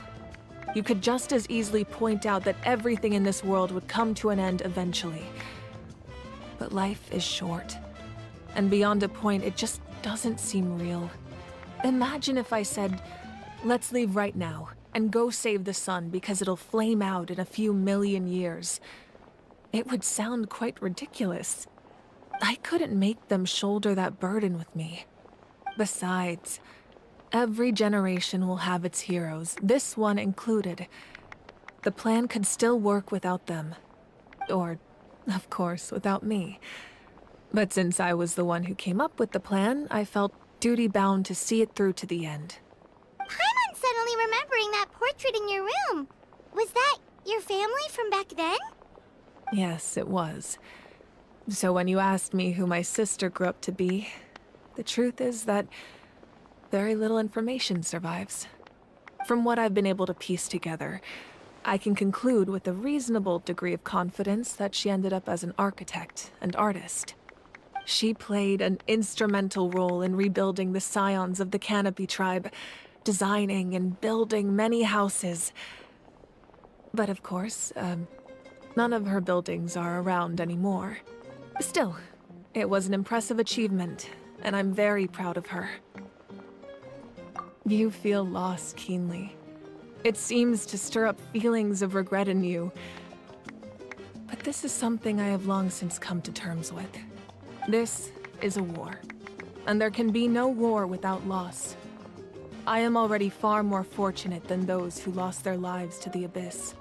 You could just as easily point out that everything in this world would come to an end eventually. But life is short, and beyond a point, it just doesn't seem real. Imagine if I said, let's leave right now, and go save the sun because it'll flame out in a few million years. It would sound quite ridiculous. I couldn't make them shoulder that burden with me. Besides, every generation will have its heroes, this one included. The plan could still work without them. Or, of course, without me. But since I was the one who came up with the plan, I felt duty-bound to see it through to the end. Paimon's suddenly remembering that portrait in your room. Was that your family from back then? Yes, it was. So when you asked me who my sister grew up to be, the truth is that very little information survives. From what I've been able to piece together, I can conclude with a reasonable degree of confidence that she ended up as an architect and artist. She played an instrumental role in rebuilding the scions of the Canopy tribe, designing and building many houses. But of course, none of her buildings are around anymore. Still, it was an impressive achievement, and I'm very proud of her. You feel loss keenly. It seems to stir up feelings of regret in you. But this is something I have long since come to terms with. This is a war, and there can be no war without loss. I am already far more fortunate than those who lost their lives to the Abyss.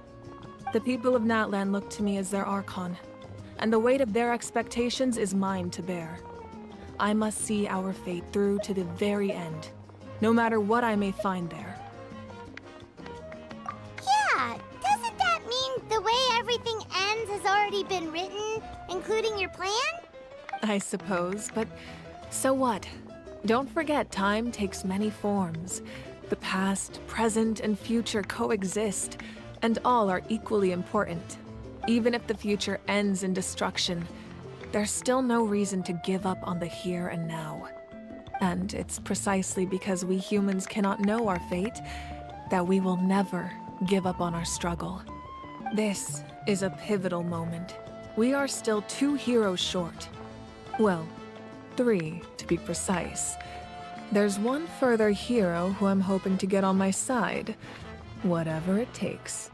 The people of Natlan look to me as their Archon, and the weight of their expectations is mine to bear. I must see our fate through to the very end, no matter what I may find there. Yeah, doesn't that mean the way everything ends has already been written, including your plan? I suppose, but so what? Don't forget, time takes many forms. The past, present, and future coexist, and all are equally important. Even if the future ends in destruction, there's still no reason to give up on the here and now. And it's precisely because we humans cannot know our fate that we will never give up on our struggle. This is a pivotal moment. We are still 2 heroes short. Well, 3 to be precise. There's one further hero who I'm hoping to get on my side, whatever it takes.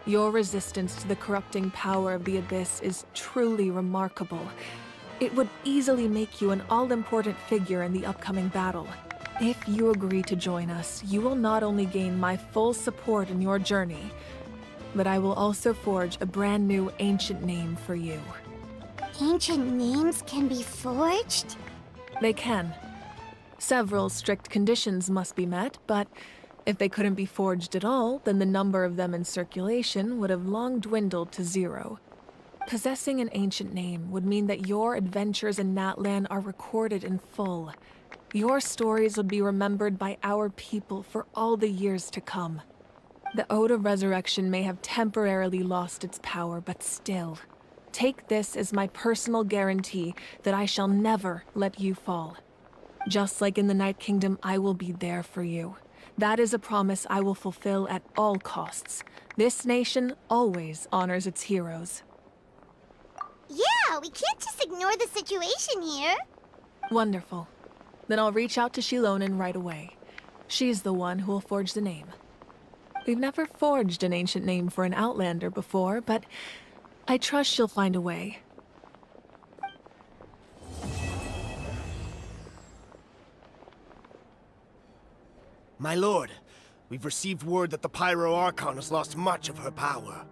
Your resistance to the corrupting power of the Abyss is truly remarkable. It would easily make you an all-important figure in the upcoming battle. If you agree to join us, you will not only gain my full support in your journey, but I will also forge a brand new ancient name for you. Ancient names can be forged? They can. Several strict conditions must be met, but if they couldn't be forged at all, then the number of them in circulation would have long dwindled to 0. Possessing an ancient name would mean that your adventures in Natlan are recorded in full. Your stories would be remembered by our people for all the years to come. The Ode of Resurrection may have temporarily lost its power, but still, take this as my personal guarantee that I shall never let you fall. Just like in the Night Kingdom, I will be there for you. That is a promise I will fulfill at all costs. This nation always honors its heroes. Yeah, we can't just ignore the situation here. Wonderful. Then I'll reach out to Shilonen right away. She's the one who will forge the name. We've never forged an ancient name for an Outlander before, but I trust she'll find a way. My lord, we've received word that the Pyro Archon has lost much of her power.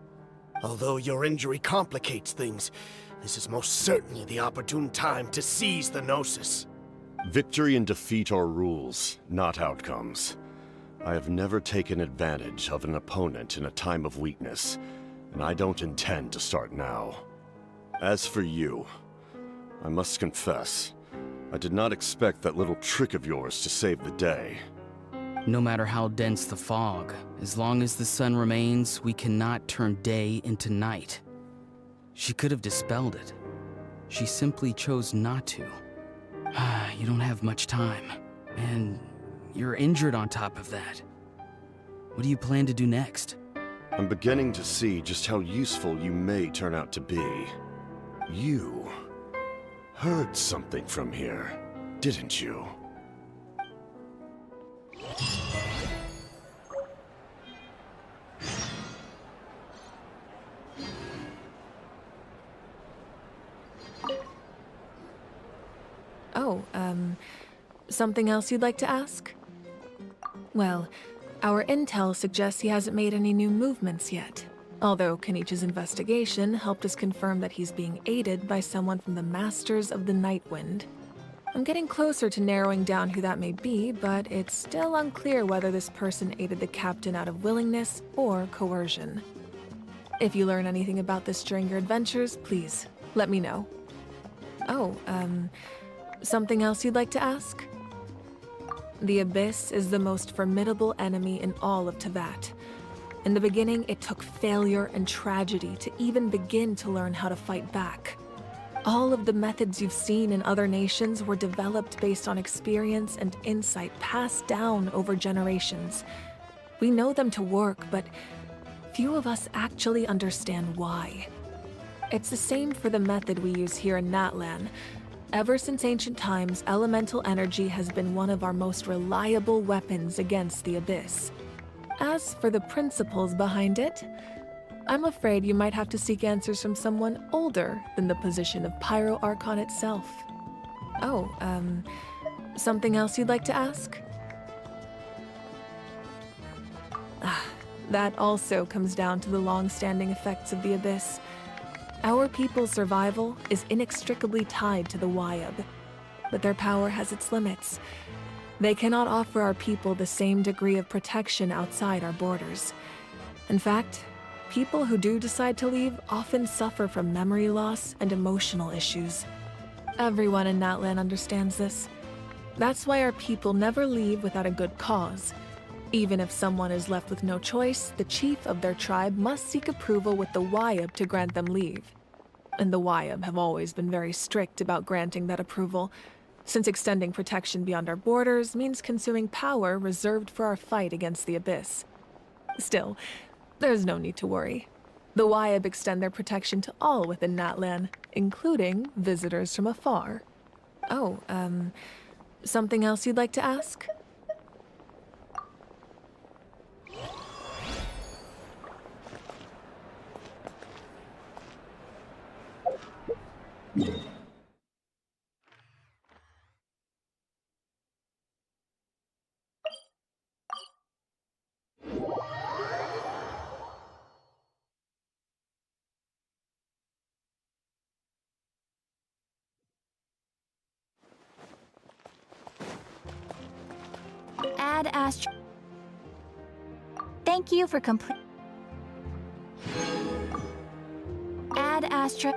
Although your injury complicates things, this is most certainly the opportune time to seize the Gnosis. Victory and defeat are rules, not outcomes. I have never taken advantage of an opponent in a time of weakness, and I don't intend to start now. As for you, I must confess, I did not expect that little trick of yours to save the day. No matter how dense the fog, as long as the sun remains, we cannot turn day into night. She could have dispelled it. She simply chose not to. You don't have much time, and you're injured on top of that. What do you plan to do next? I'm beginning to see just how useful you may turn out to be. You heard something from here, didn't you? Oh, something else you'd like to ask? Well, our intel suggests he hasn't made any new movements yet. Although Kenichi's investigation helped us confirm that he's being aided by someone from the Masters of the Nightwind. I'm getting closer to narrowing down who that may be, but it's still unclear whether this person aided the captain out of willingness or coercion. If you learn anything about this during your adventures, please let me know. Oh, something else you'd like to ask? The Abyss is the most formidable enemy in all of Teyvat. In the beginning, it took failure and tragedy to even begin to learn how to fight back. All of the methods you've seen in other nations were developed based on experience and insight passed down over generations. We know them to work, but few of us actually understand why. It's the same for the method we use here in Natlan. Ever since ancient times, elemental energy has been one of our most reliable weapons against the Abyss. As for the principles behind it, I'm afraid you might have to seek answers from someone older than the position of Pyro Archon itself. Oh, something else you'd like to ask? That also comes down to the long-standing effects of the Abyss. Our people's survival is inextricably tied to the Wyab, but their power has its limits. They cannot offer our people the same degree of protection outside our borders. In fact, people who do decide to leave often suffer from memory loss and emotional issues. Everyone in Natlan understands this. That's why our people never leave without a good cause. Even if someone is left with no choice, the chief of their tribe must seek approval with the Wyab to grant them leave. And the Wyab have always been very strict about granting that approval, since extending protection beyond our borders means consuming power reserved for our fight against the Abyss. Still, there's no need to worry. The Wyab extend their protection to all within Natlan, including visitors from afar. Oh, something else you'd like to ask? Add Astra. Thank you for complete. Add Astra.